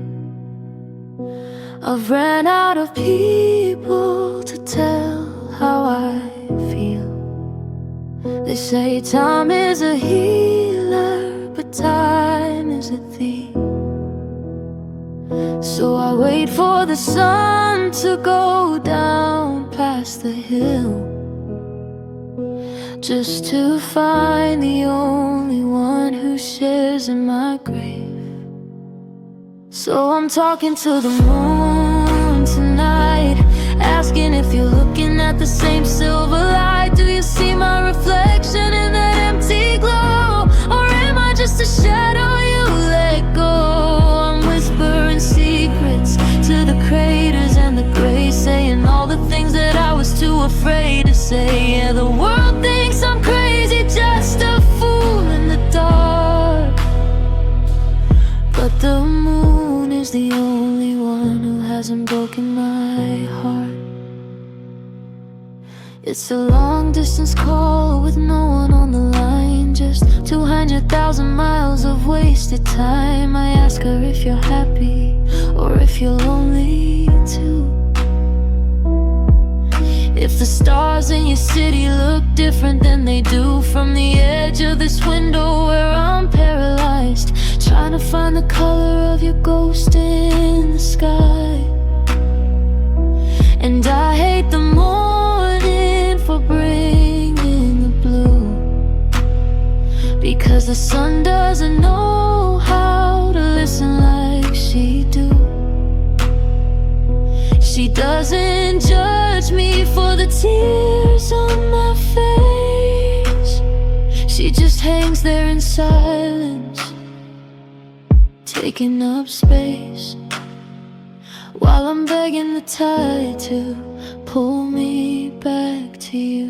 I've ran out of people to tell how I feel. They say time is a healer, but time is a thief. So I wait for the sun to go down past the hill, just to find the only one who shares in my grave. So I'm talking to the moon tonight, asking if you're looking at the same silver light. Do you see my reflection in that empty glow? Or am I just a shadow you let go? I'm whispering secrets to the craters and the gray, saying all the things that I was too afraid to say. Yeah, the world thinks I'm crazy, just a fool in the dark, but the moon is the only one who hasn't broken my heart. It's a long distance call with no one on the line, just 200,000 miles of wasted time. I ask her if you're happy or if you're lonely too. If the stars in your city look different than they do from the edge of this window where I'm paralyzed, trying to find the color of your ghost in the sky. And I hate the morning for bringing the blue, because the sun doesn't know how to listen like she do. She doesn't judge me for the tears on my face. She just hangs there in silence, taking up space, while I'm begging the tide to pull me back to you.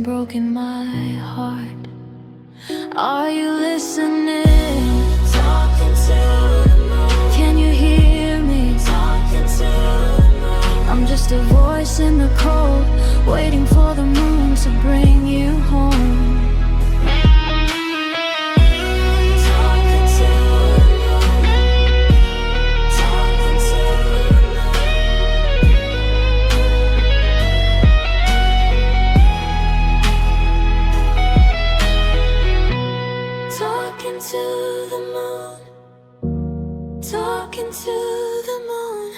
Broken my heart. Are you listening? Talking to the moon. Can you hear me? Talking to the moon. I'm just a voice in the cold, waiting for the moon to bring you home. To the moon, talking to the moon.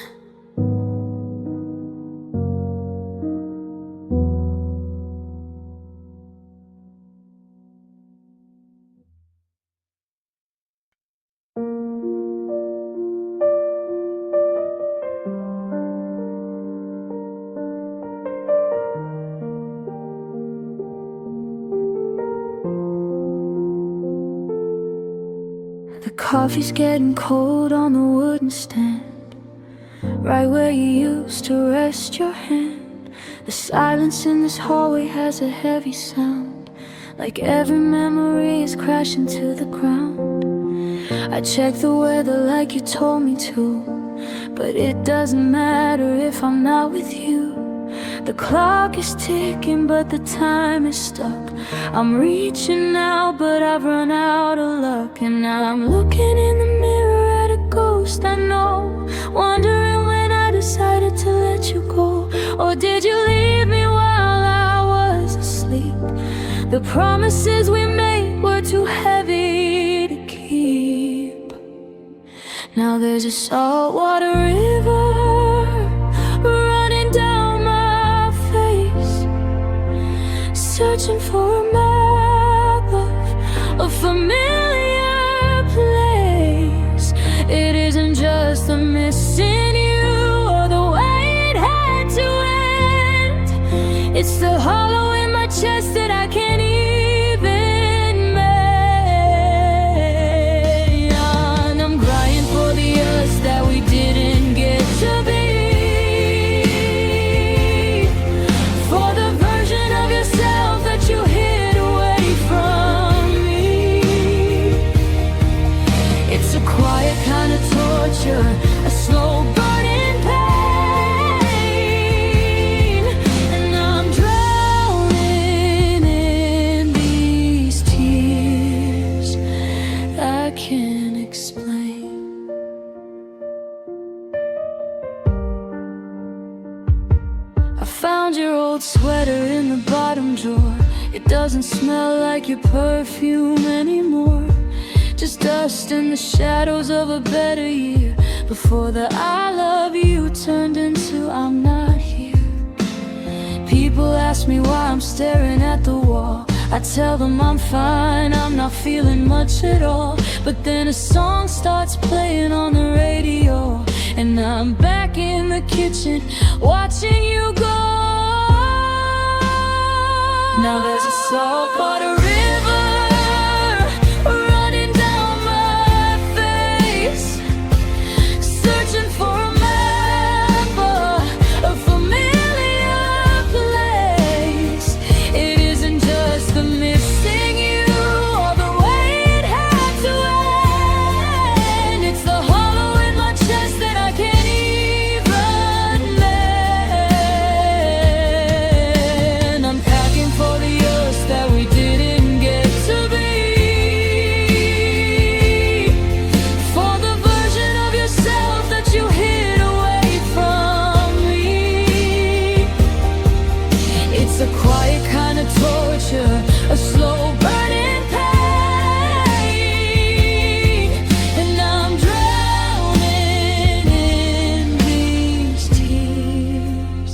coffee's getting cold on the wooden stand, right where you used to rest your hand. The silence in this hallway has a heavy sound, like every memory is crashing to the ground. I check the weather like you told me to, but it doesn't matter if I'm not with you. The clock is ticking, but the time is stuck. I'm reaching out, but I've run out of luck. And now I'm looking in the mirror at a ghost I know, wondering when I decided to let you go. Or did you leave me while I was asleep? The promises we made were too heavy to keep. Now there's a saltwater river running down my face, searching for a map of a familiar place. It isn't just the missing you or the way it had to end. It's the hollow in my chest that I can't even make. And I'm crying for the us that we didn't get to be, for the version of yourself that you hid away from me. It's a quiet kind of torture, a slow burning pain, and I'm drowning in these tears I can't explain. I found your old sweater in the bottom drawer. It doesn't smell like your perfume anymore, just dust in the shadows of a better year, before the I love you turned into I'm not here. People ask me why I'm staring at the wall. I tell them I'm fine, I'm not feeling much at all. But then a song starts playing on the radio, and I'm back in the kitchen watching you go. Now there's a saltwater river running down my face, searching for a map, a familiar place. It isn't just the missing you or the way it had to end. It's the hollow in my chest that I can't even mend. I'm packing for the us that we didn't get to be, for the version of yourself that you hid away from me. It's a quiet kind of torture, a slow burning pain, and I'm drowning in these tears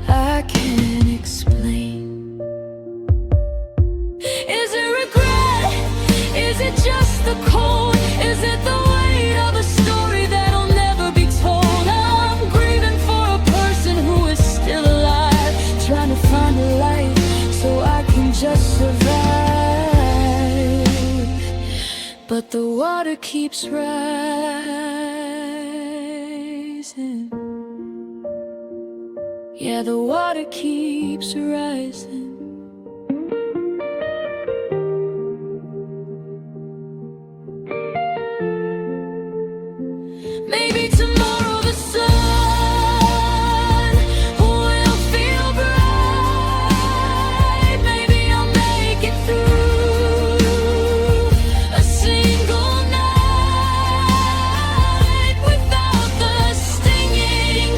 I can't explain. Is it regret? Is it just the cold? Is it the weight of a story that'll never be told? I'm grieving for a person who is still alive, trying to find a light so I can just survive. But the water keeps rising. Yeah, the water keeps rising. Maybe tomorrow the sun will feel bright. Maybe I'll make it through a single night without the stinging,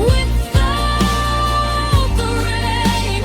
without the rain,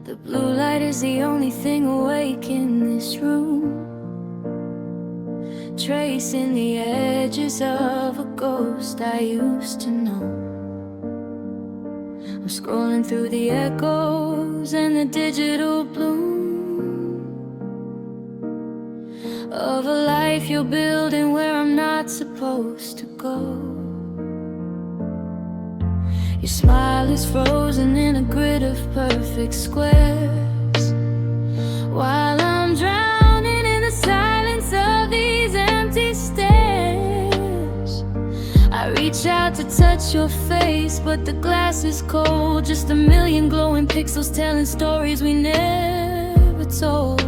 The blue light is the only thing awake in this room, tracing the edges of a ghost I used to know. I'm scrolling through the echoes and the digital bloom of a life you're building where I'm not supposed to go. Your smile is frozen in a grid of perfect squares, while I'm drowning in the silence of these empty stairs. I reach out to touch your face, but the glass is cold. Just a million glowing pixels telling stories we never told.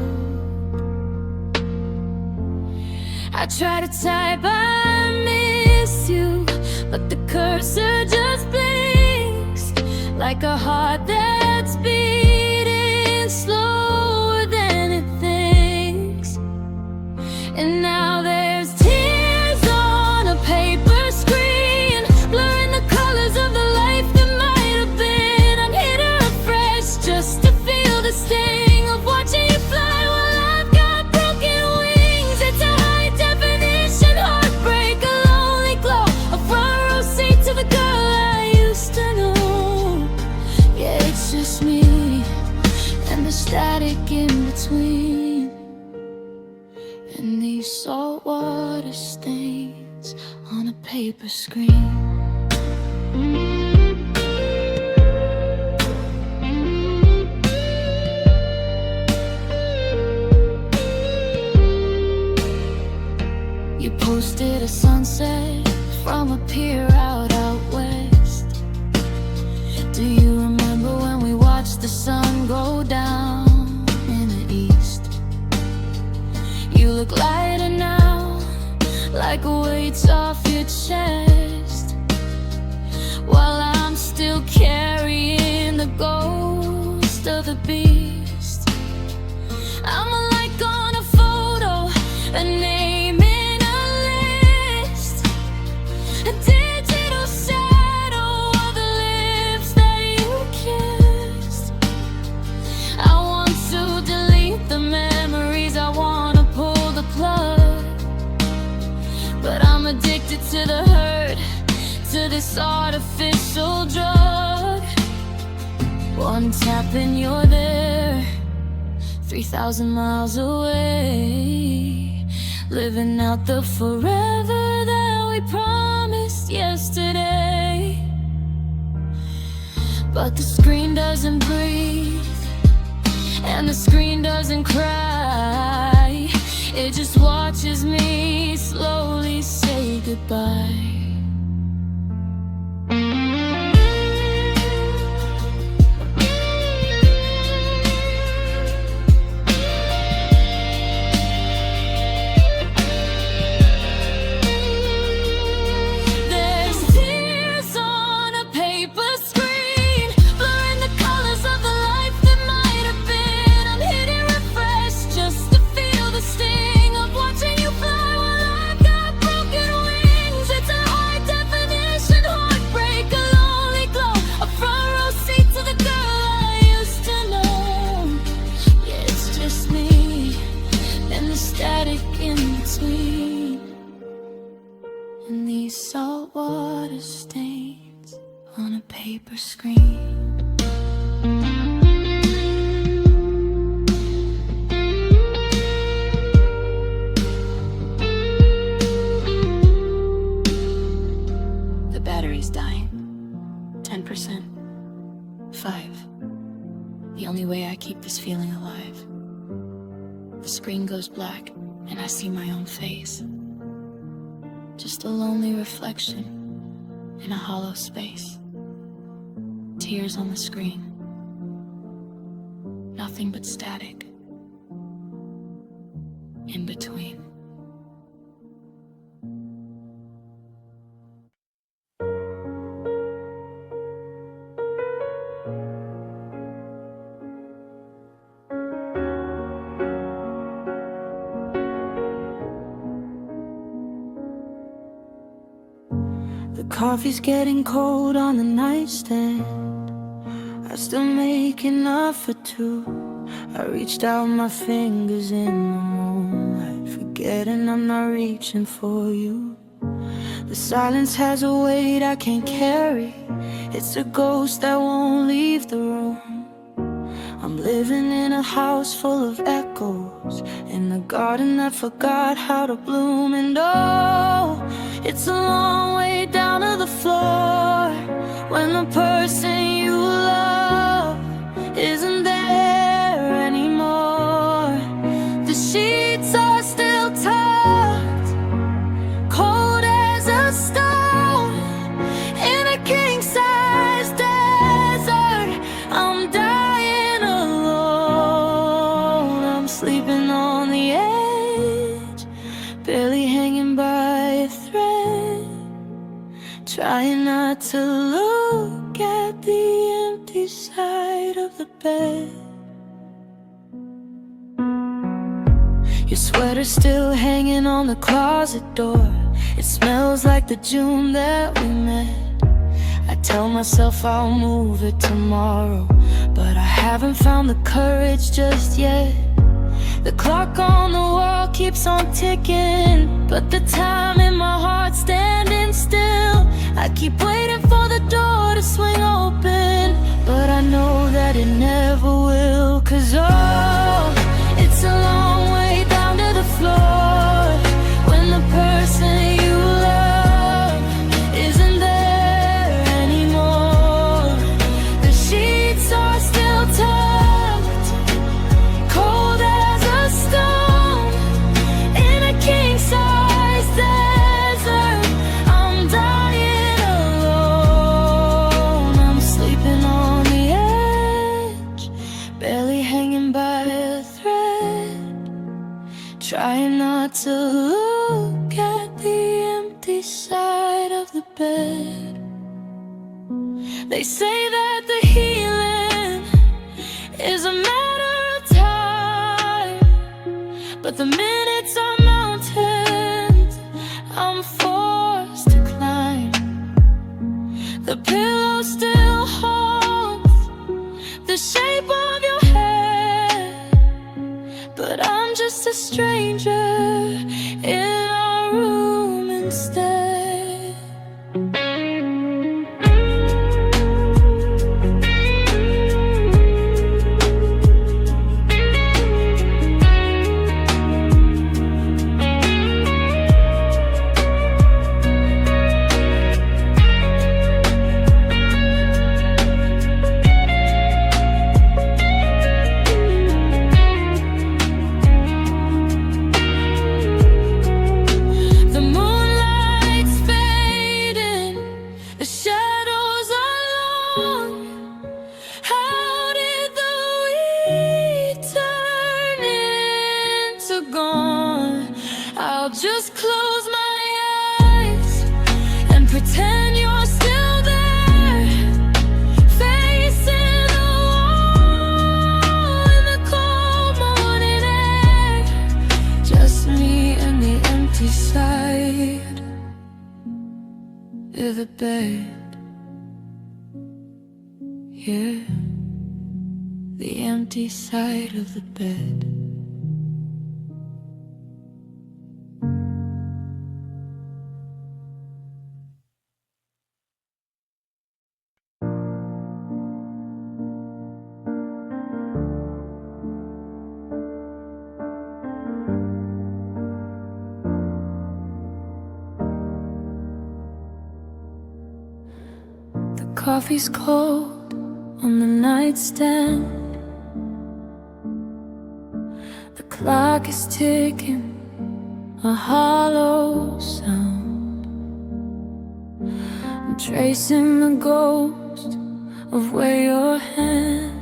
I try to type I miss you, but the cursor just blinks like a heart that's beating slower than it thinks. And now there's tears on a paper screen, blurring the colors of the life that might have been. I'm here to refresh just to feel the sting of watching you fly while I've got broken wings. It's a high definition heartbreak, a lonely glow, a front row seat to the girl I used to know. Yeah, it's just me and the static in between, and these saltwater stains on a paper screen. You posted a sunset from a pier out west. Do you remember when we watched the sun go down in the east? You look lighter now, like a weight's off your chest, while I'm still carrying the ghost of the beast. I'm a like on a photo, a name in a list, a digital shadow of the lips that you kissed. I want to delete the memories, I want to pull the plug, but I'm addicted to the hurt, to this artificial drug. One tap and you're there, 3,000 miles away, living out the forever that we promised yesterday. But the screen doesn't breathe, and the screen doesn't cry. It just watches me slowly say goodbye. And these saltwater stains on a paper screen. The battery's dying. 10%. 5. The only way I keep this feeling alive. The screen goes black and I see my own face. Just a lonely reflection in a hollow space. Tears on the screen. Nothing but static in between. The coffee's getting cold on the nightstand I still make enough for two. I reached out my fingers in the moonlight, forgetting I'm not reaching for you. The silence has a weight I can't carry. It's a ghost that won't leave the room. I'm living in a house full of echoes, in a garden that forgot how to bloom. And oh, it's a long way down to the floor when the person you love isn't there anymore. The sheets are still tucked, cold as a stone, in a king-size desert. I'm dying alone. I'm sleeping on the edge, barely hanging by a thread, trying not to look at the empty side of the bed. Your sweater's still hanging on the closet door. It smells like the June that we met. I tell myself I'll move it tomorrow, but I haven't found the courage just yet. The clock on the wall keeps on ticking, but the time in my heart's standing still. I keep waiting for the door to swing open, but I know that it never will. 'Cause oh, it's a long way down to the floor when the person you love isn't there anymore. The sheets are still tucked, cold as a stone, in a king-size desert. I'm dying alone. I'm sleeping on the edge, barely hanging by a thread, trying not to look at the empty side of the bed. They say that the healing is a matter of time, but the minutes are mountains I'm forced to climb. The pillow still haunts the shape of your head, but I'm just a stranger in our room instead. The moonlight's fading, the shadows are long. How did the weed turn into gone? I'll just close my eyes and pretend you're still there, facing the wall in the cold morning air. Just me and the empty side of the bed. Yeah, the empty side of the bed. The coffee's cold on the nightstand. The clock is ticking, a hollow sound. I'm tracing the ghost of where your hand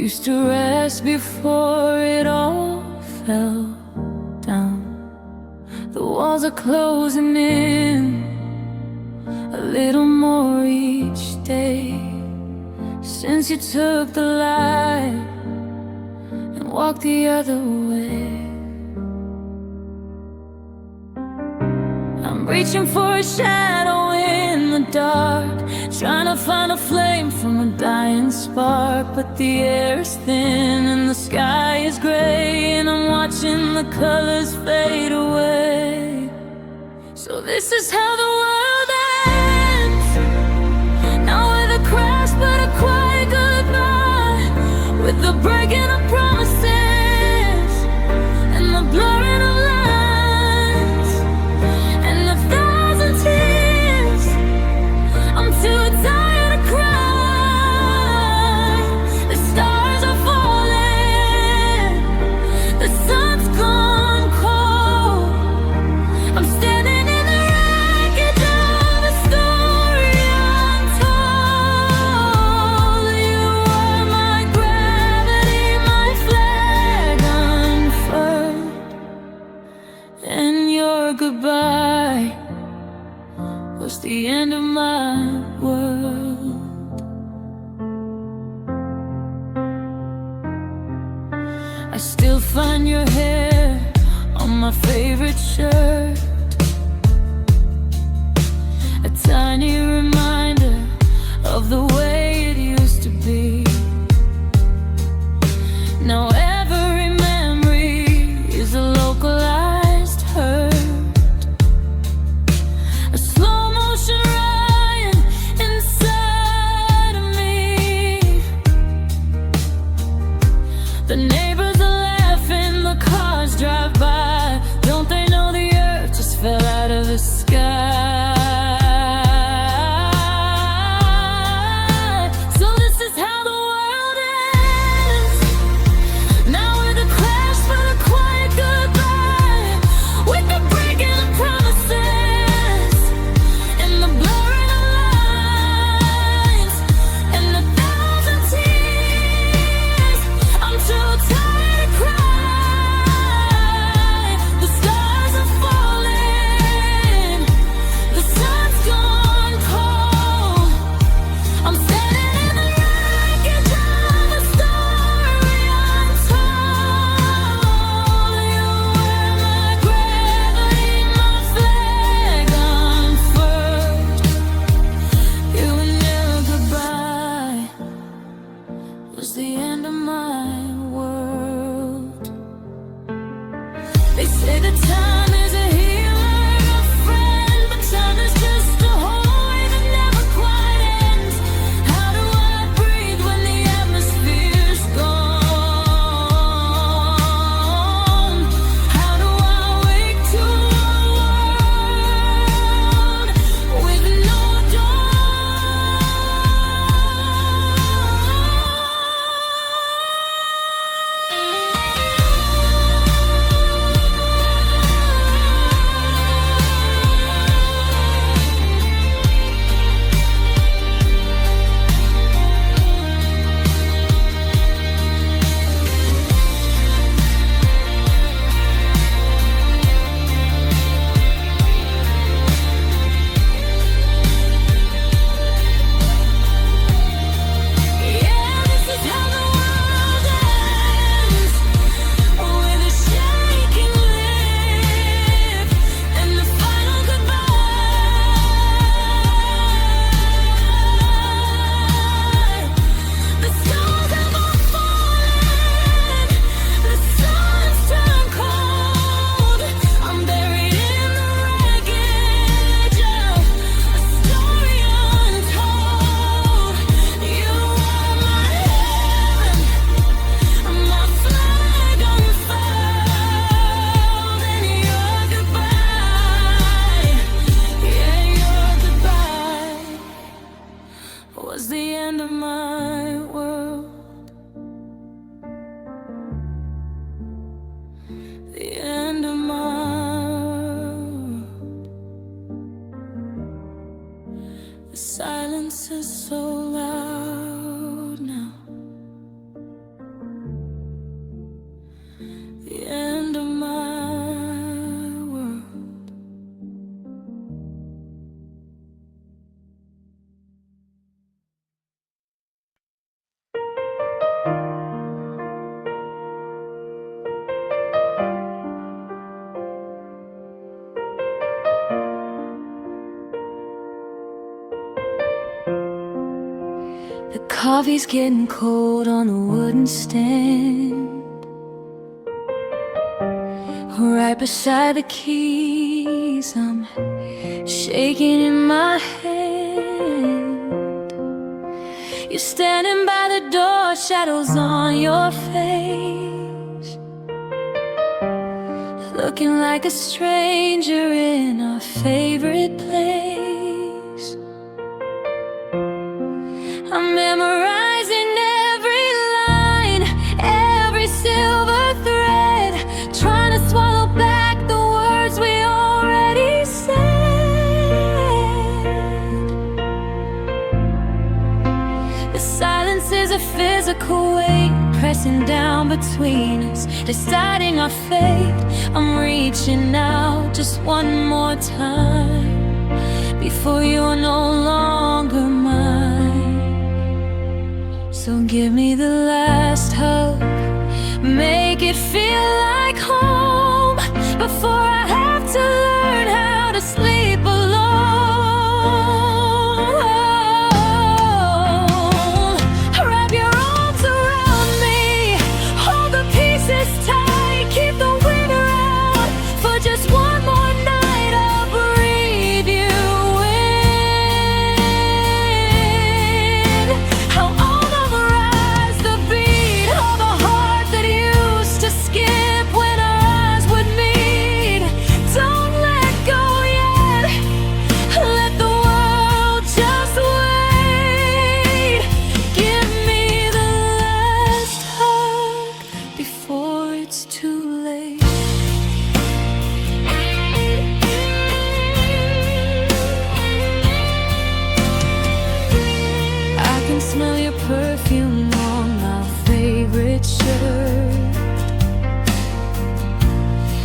used to rest before it all fell down. The walls are closing in a little more each day since you took the light and walked the other way. I'm reaching for a shadow in the dark, trying to find a flame from a dying spark. But the air is thin and the sky is gray, and I'm watching the colors fade away. So this is how the world ends, not with a crash but a quiet goodbye, with the breaking of promises and the blurring of lines and 1,000 tears. I'm too tired to cry. The stars are falling, the sun's gone cold. I'm standing in the wreckage of a story untold. You are my gravity, my flag unfurled, and your goodbye was the end of my world. I still find your hair on my favorite shirt, a tiny reminder of the way it used to be. Now every memory is a localized hurt, a slow motion riot inside of me. The neighbors are laughing, the cars drive by. Don't they know the earth just fell out of the sky? So this is how the world ends, now with a crash but a quiet goodbye, with the breaking of promises and the blurring of lines and 1,000 tears. I'm too tired to cry. The stars are falling, the sun's gone cold. I'm standing in the wreckage of a story untold. You were my gravity, my flag unfurled. You and your goodbye was the end of my world. They say that time is a healer, a friend, but time is just a hallway that never quite ends. How do I breathe when the atmosphere's gone? How do I wake to a world with no dawn? Yeah, this is how the world ends, with a shaking lip and the final goodbye. The stars have all fallen, the sun's turned cold. I'm buried in the wreckage of a story untold. You are my heaven, my flag unfurled, and your goodbye, yeah, your goodbye was the end of my world, the end of my world. The silence is so loud now, the end of my world. The coffee's getting cold on the wooden stand, right beside the keys. I'm shaking in my hand. You're standing by the door, shadows on your face, looking like a stranger in our favorite place. I'm memorizing every line, every silver thread, trying to swallow back the words we already said. The silence is a physical weight pressing down between us, deciding our fate. I'm reaching out just one more time before you're no longer mine. So give me the last hug, make it feel like home, before I have to learn how to sleep alone. Wrap your arms around me, hold the pieces tight, keep the wind around for just one more night. I'll breathe you in. How smell your perfume on my favorite shirt.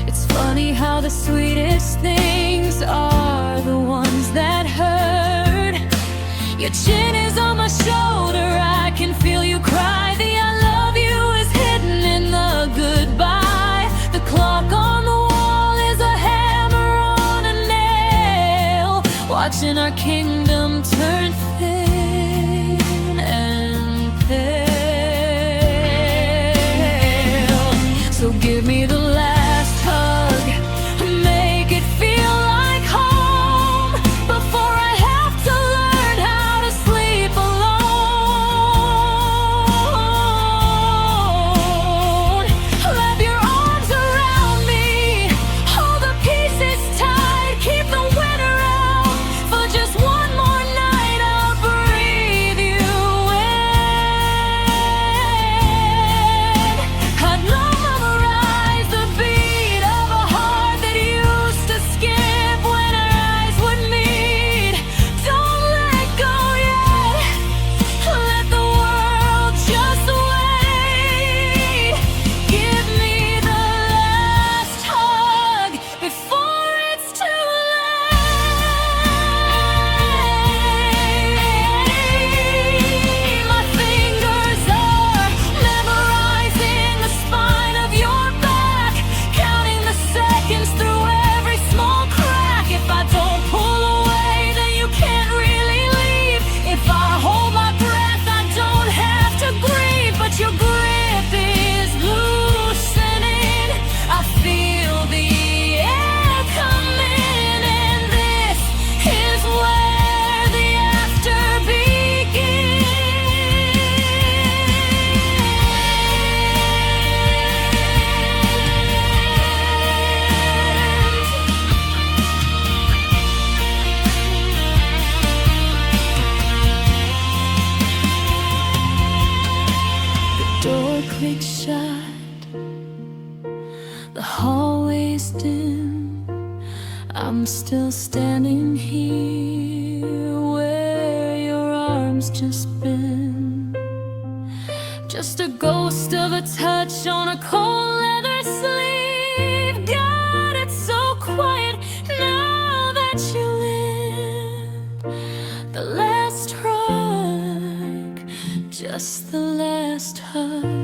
It's funny how the sweetest things are the ones that hurt. Your chin is on my shoulder, I can feel you cry. The I love you is hidden in the goodbye. The clock on the wall is a hammer on a nail, watching our kingdom turn thin. So give me the last hug, make it feel like home, before I have to learn how to sleep alone. Wrap your arms around me, hold the pieces tight, keep the wind around for just one more night. I'll breathe you in. I'd love click shut, the hallway's dim. I'm still standing here where your arms just been. Just a ghost of a touch on a cold leather sleeve. God, it's so quiet now that you live. The last hug, just the last hug.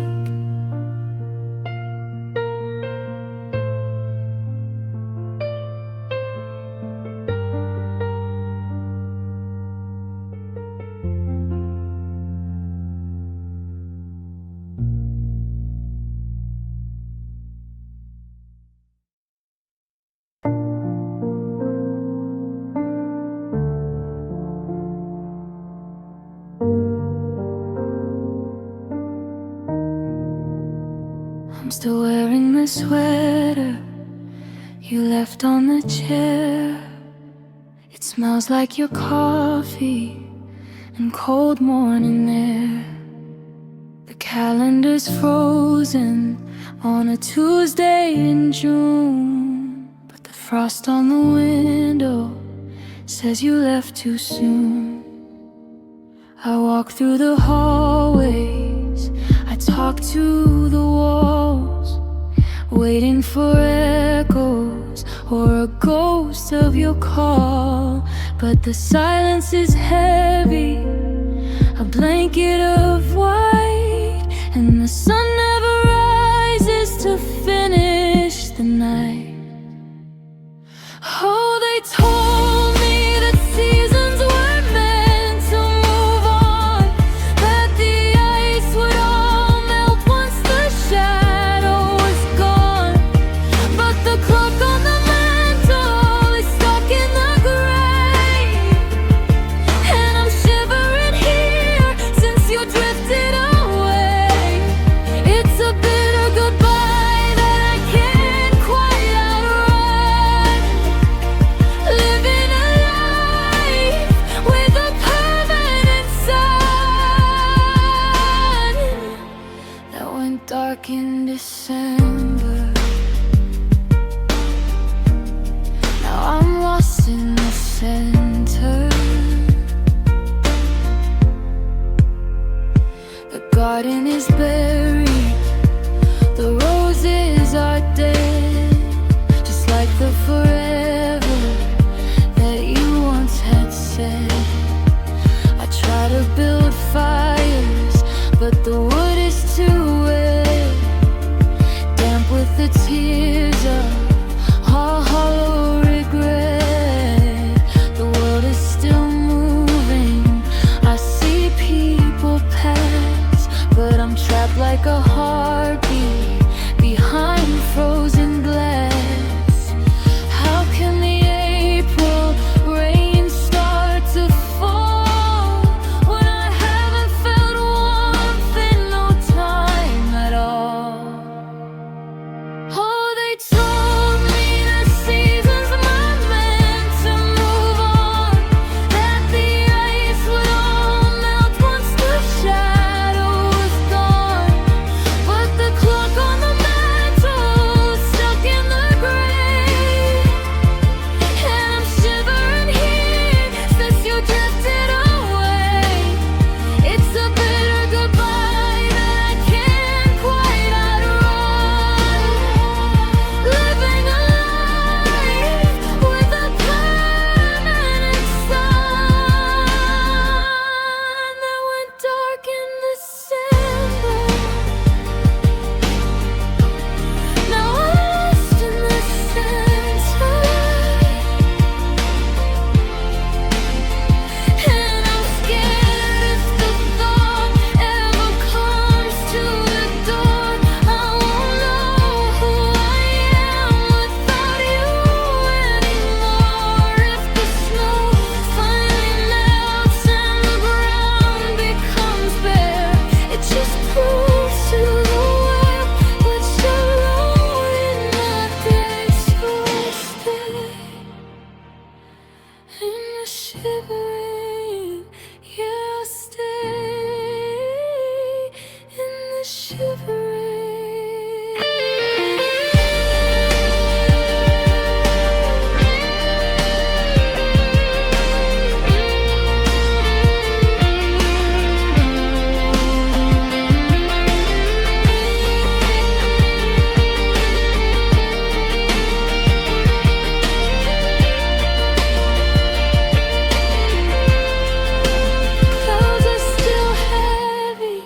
I'm still wearing the sweater you left on the chair. It smells like your coffee and cold morning air. The calendar's frozen on a Tuesday in June, but the frost on the window says you left too soon. I walk through the hallways, I talk to the walls, waiting for echoes or a ghost of your call. But the silence is heavy, a blanket of white, and the sun never rises to finish the night. Oh, they told me that seasons were meant to move on, that the ice would all melt once the shadow was gone. But the clock on the mantle is stuck in the grave, and I'm shivering here since you drifted away. It's a bitter goodbye that I can't quite outrun, living a life with a permanent sun that went dark in December. Now I'm lost in the center. The garden is buried, the roses are dead, just like the forever that you once had said. I try to build fires, but the wood is too wet, damp with the tears of all hollow regret. The world is still moving, I see people pass, but I'm trapped like a heartbeat behind frozen glass. How can the April rain start to fall when I haven't felt warmth in no time at all? Oh, they told me the seasons were meant to move on, that the ice would all melt once the shadow was gone. But the clock on the mantle is stuck in the grave, and I'm shivering here since you drifted away. It's a bitter goodbye that I can't quite outrun, living a life with a permanent sun that went dark in December. Now I'm lost in the center, and I'm scared if the thought ever comes to the door, I won't know who I am without you anymore. If the snow finally melts and the ground becomes bare, it just proves to the world what you're in my days. You'll stay in the shivering, yeah, I'll stay in the shivering. Clouds are still heavy,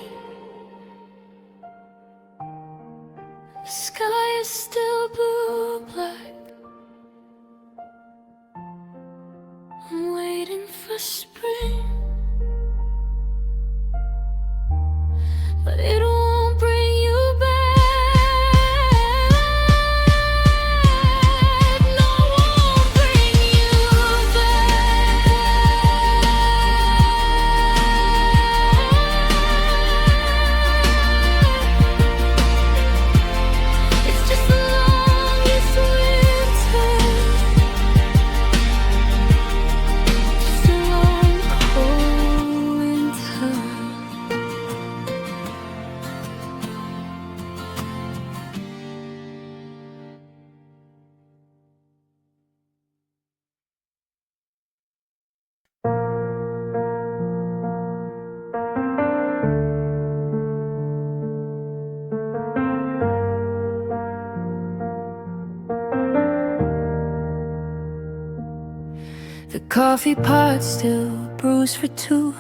coffee pot still bruised for two.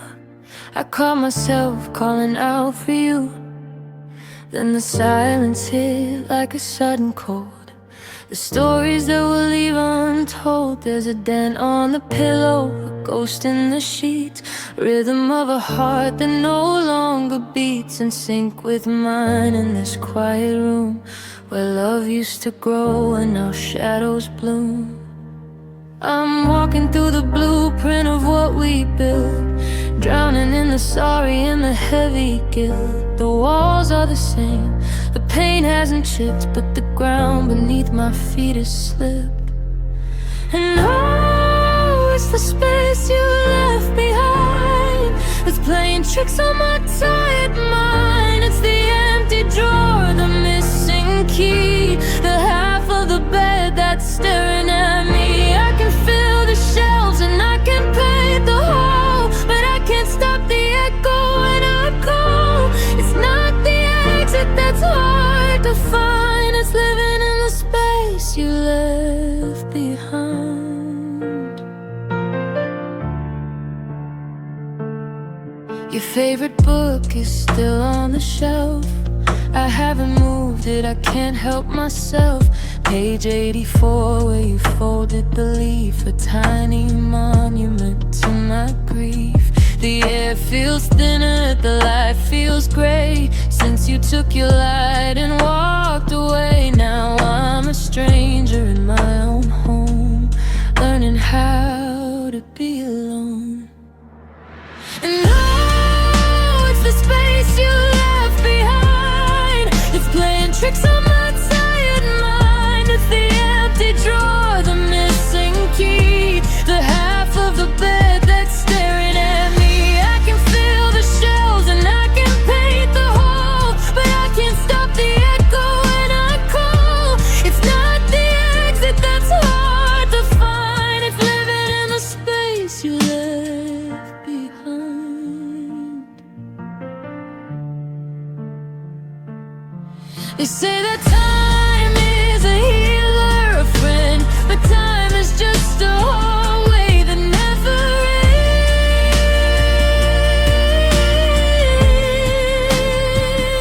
I caught myself calling out for you. Then the silence hit like a sudden cold. The stories that we'll leave untold. There's a dent on the pillow, a ghost in the sheets, rhythm of a heart that no longer beats in sync with mine. In this quiet room where love used to grow and now shadows bloom. I'm walking through the blueprint of what we built, drowning in the sorry and the heavy guilt. The walls are the same, the pain hasn't chipped, but the ground beneath my feet has slipped. And oh, it's the space you left behind that's playing tricks on my tired mind. It's the empty drawer, the missing key, the half of the bed that's staring at me. I can fill the shelves and I can paint the hole, but I can't stop the echo when I call. It's not the exit that's hard to find, it's living in the space you left behind. Your favorite book is still on the shelf. I haven't moved it, I can't help myself. Page 84 where you folded the leaf, a tiny monument to my grief. The air feels thinner, the light feels gray, since you took your light and walked away. Now I'm a stranger in my own home, learning how to be alone. And oh, it's the space you left behind, it's playing tricks on my tired mind. It's the empty drawer, the missing key, the half of the bed that's staring at me. I can fill the shelves and I can paint the hole, but I can't stop the echo when I call. It's not the exit that's hard to find, it's living in the space you left behind. They say that time is a healer, a friend, but time is just a hallway that never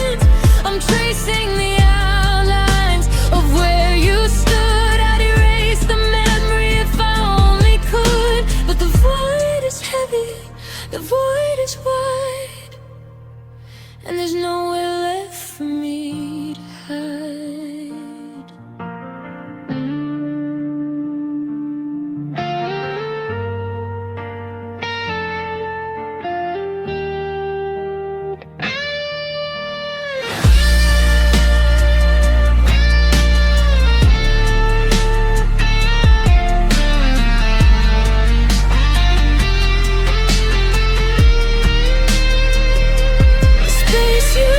ends. I'm tracing the outlines of where you stood. I'd erase the memory if I only could, but the void is heavy, the void is wide, and there's nowhere left for me to hide. Space you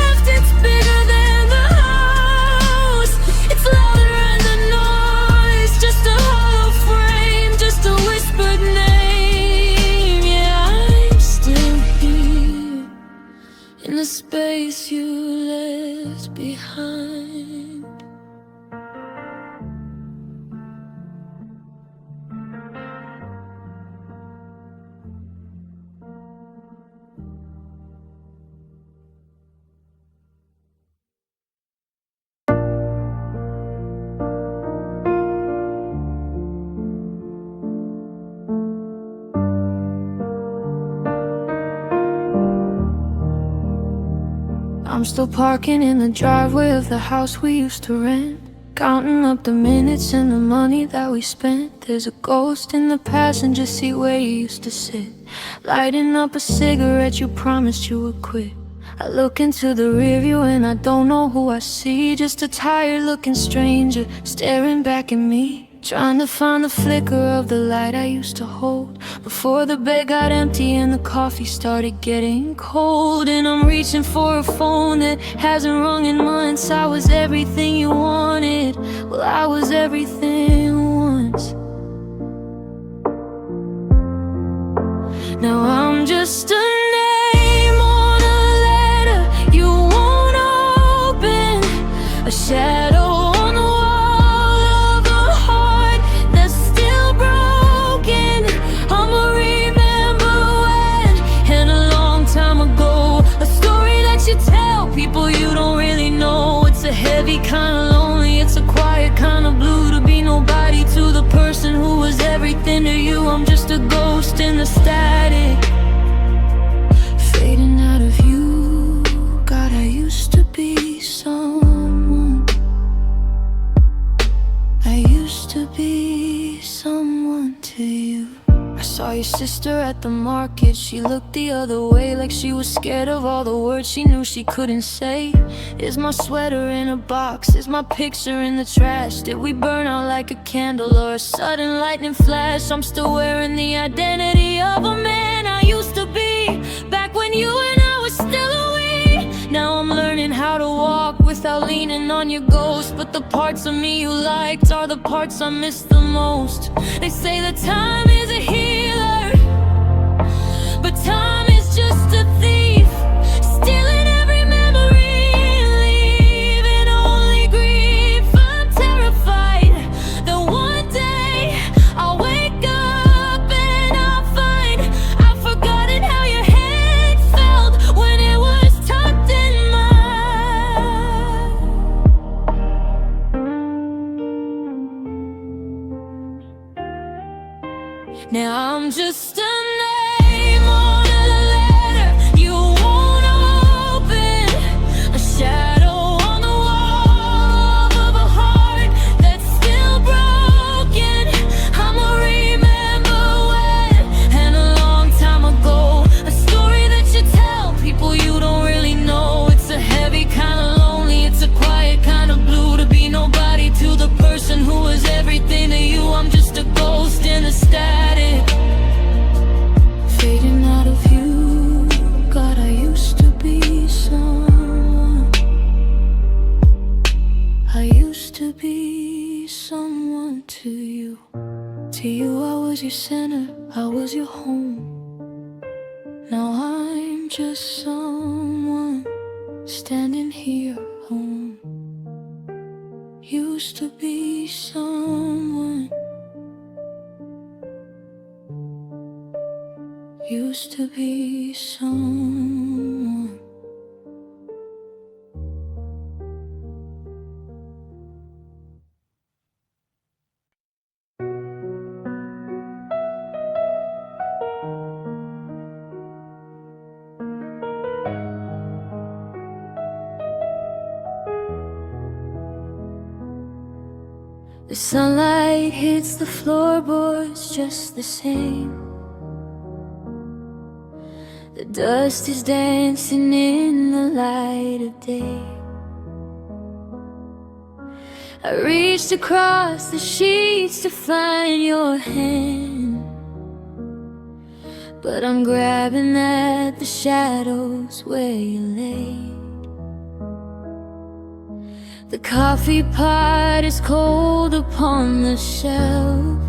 left, it's bigger than the house. It's louder than the noise, just a hollow frame, just a whispered name. Yeah, I'm still here in the space you left behind. I'm still parking in the driveway of the house we used to rent, counting up the minutes and the money that we spent. There's a ghost in the passenger seat where you used to sit, lighting up a cigarette you promised you would quit. I look into the rearview and I don't know who I see, just a tired looking stranger staring back at me, trying to find the flicker of the light I used to hold before the bed got empty and the coffee started getting cold. And I'm reaching for a phone that hasn't rung in months. I was everything you wanted, well, I was everything once. Now I'm just a name on a letter you won't open, a shadow on the wall of a heart that's still everything to you. I'm just a ghost in the static, fading out of you. God, I used to be someone. I used to be someone to you. I saw your sister at the market. She looked the other way like she was scared of all the words she knew she couldn't say. Is my sweater in a box? Is my picture in the trash? Did we burn out like a candle or a sudden lightning flash? I'm still wearing the identity of a man I used to be, back when you and I were still a we. Now I'm learning how to walk without leaning on your ghost. But the parts of me you liked are the parts I miss the most. They say that time is a healer, but time is just a thief, stealing every memory, leaving only grief. I'm terrified that one day I'll wake up and I'll find I've forgotten how your hand felt when it was tucked in mine. Now I'm just a name on a letter you won't open, a shadow on the wall of a heart that's still broken. I'ma remember when, and a long time ago, a story that you tell people you don't really know. It's a heavy kind of lonely, it's a quiet kind of blue, to be nobody to the person who was everything to you. I'm just a ghost in a static, fading out of you. God, I used to be someone. I used to be someone to you. To you I was your center, I was your home. Now I'm just someone standing here home. Used to be someone. Used to be someone. The sunlight hits the floorboards just the same. The dust is dancing in the light of day. I reached across the sheets to find your hand, but I'm grabbing at the shadows where you lay. The coffee pot is cold upon the shelf.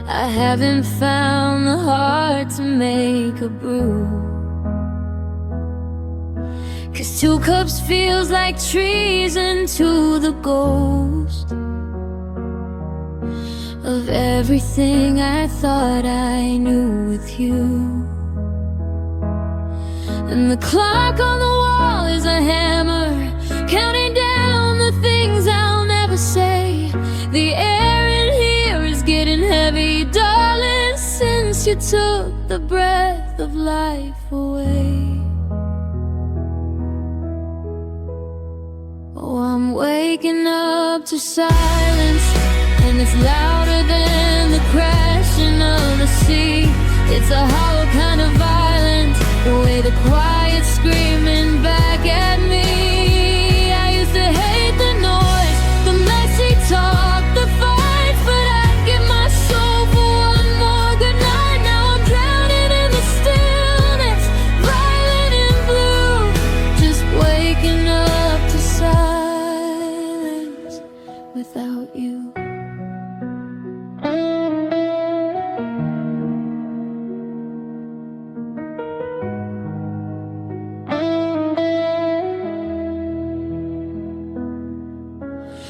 I haven't found the heart to make a brew, 'cause 2 cups feels like treason to the ghost of everything I thought I knew with you. And the clock on the wall is a hammer, counting down the things I'll never say. The air in here is getting heavy, darling, since you took the breath of life away. Oh, I'm waking up to silence, and it's louder than the crashing of the sea. It's a hollow kind of violence, the way the quiet's screaming back at me. I used to hate the noise, the messy talk, the fights, but I'd give my soul for one more good night. Now I'm drowning in the stillness, violet and blue, just waking up to silence without you.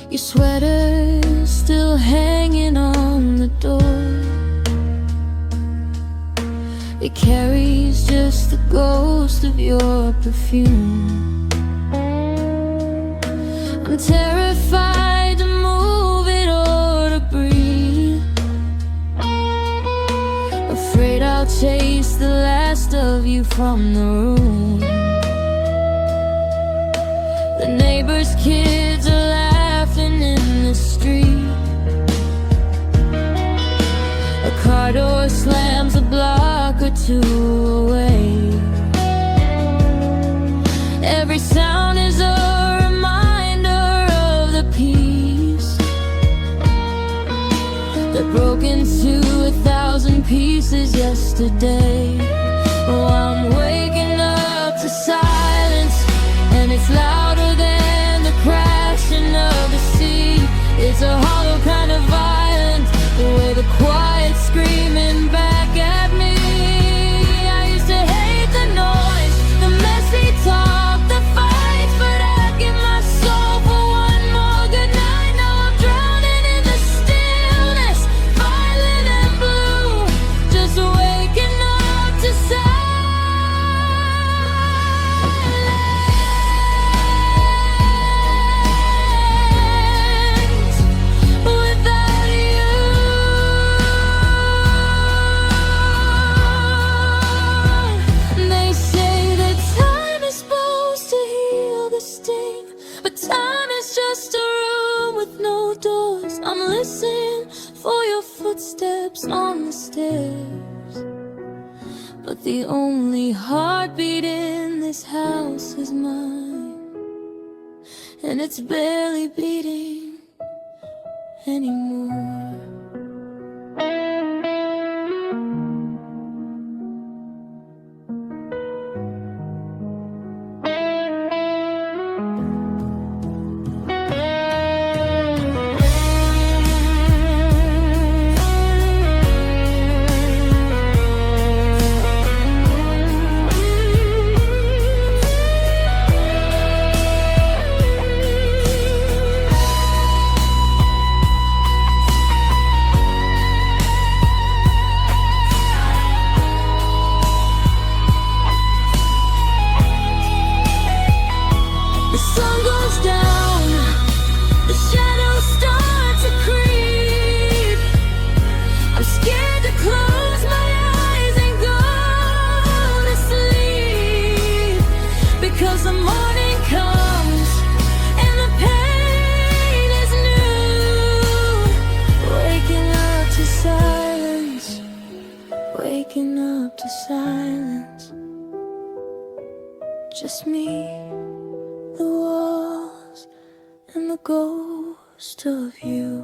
Your sweater's still hanging on the door. It carries just the ghost of your perfume. I'm terrified to move it or to breathe. afraid I'll chase the last of you from the room. The neighbors' kids are laughing in the street. A car door slams a block or two away. Every sound is a reminder of the peace that broke into 1,000 pieces yesterday. Oh, I'm waking up to silence, and it's louder than the crashing of the sea. It's a hollow kind of violence, the way the quiet screaming back at me. I used to hate the noise, the messy talk, the fights, but I'd give my soul for one more good night. Now I'm drowning in the stillness, violent and blue, just waking up to silence. Without you, they say that time is supposed to heal the sting, but time is just a room with no doors. I'm listening for your footsteps on the stairs, but the only heartbeat in this house is mine, and it's barely beating anymore. The sun goes down, the shadows start to creep. I'm scared to close my eyes and go to sleep, because the morning comes and the pain is new. Waking up to silence, waking up to silence. Just me, the walls, and the ghost of you.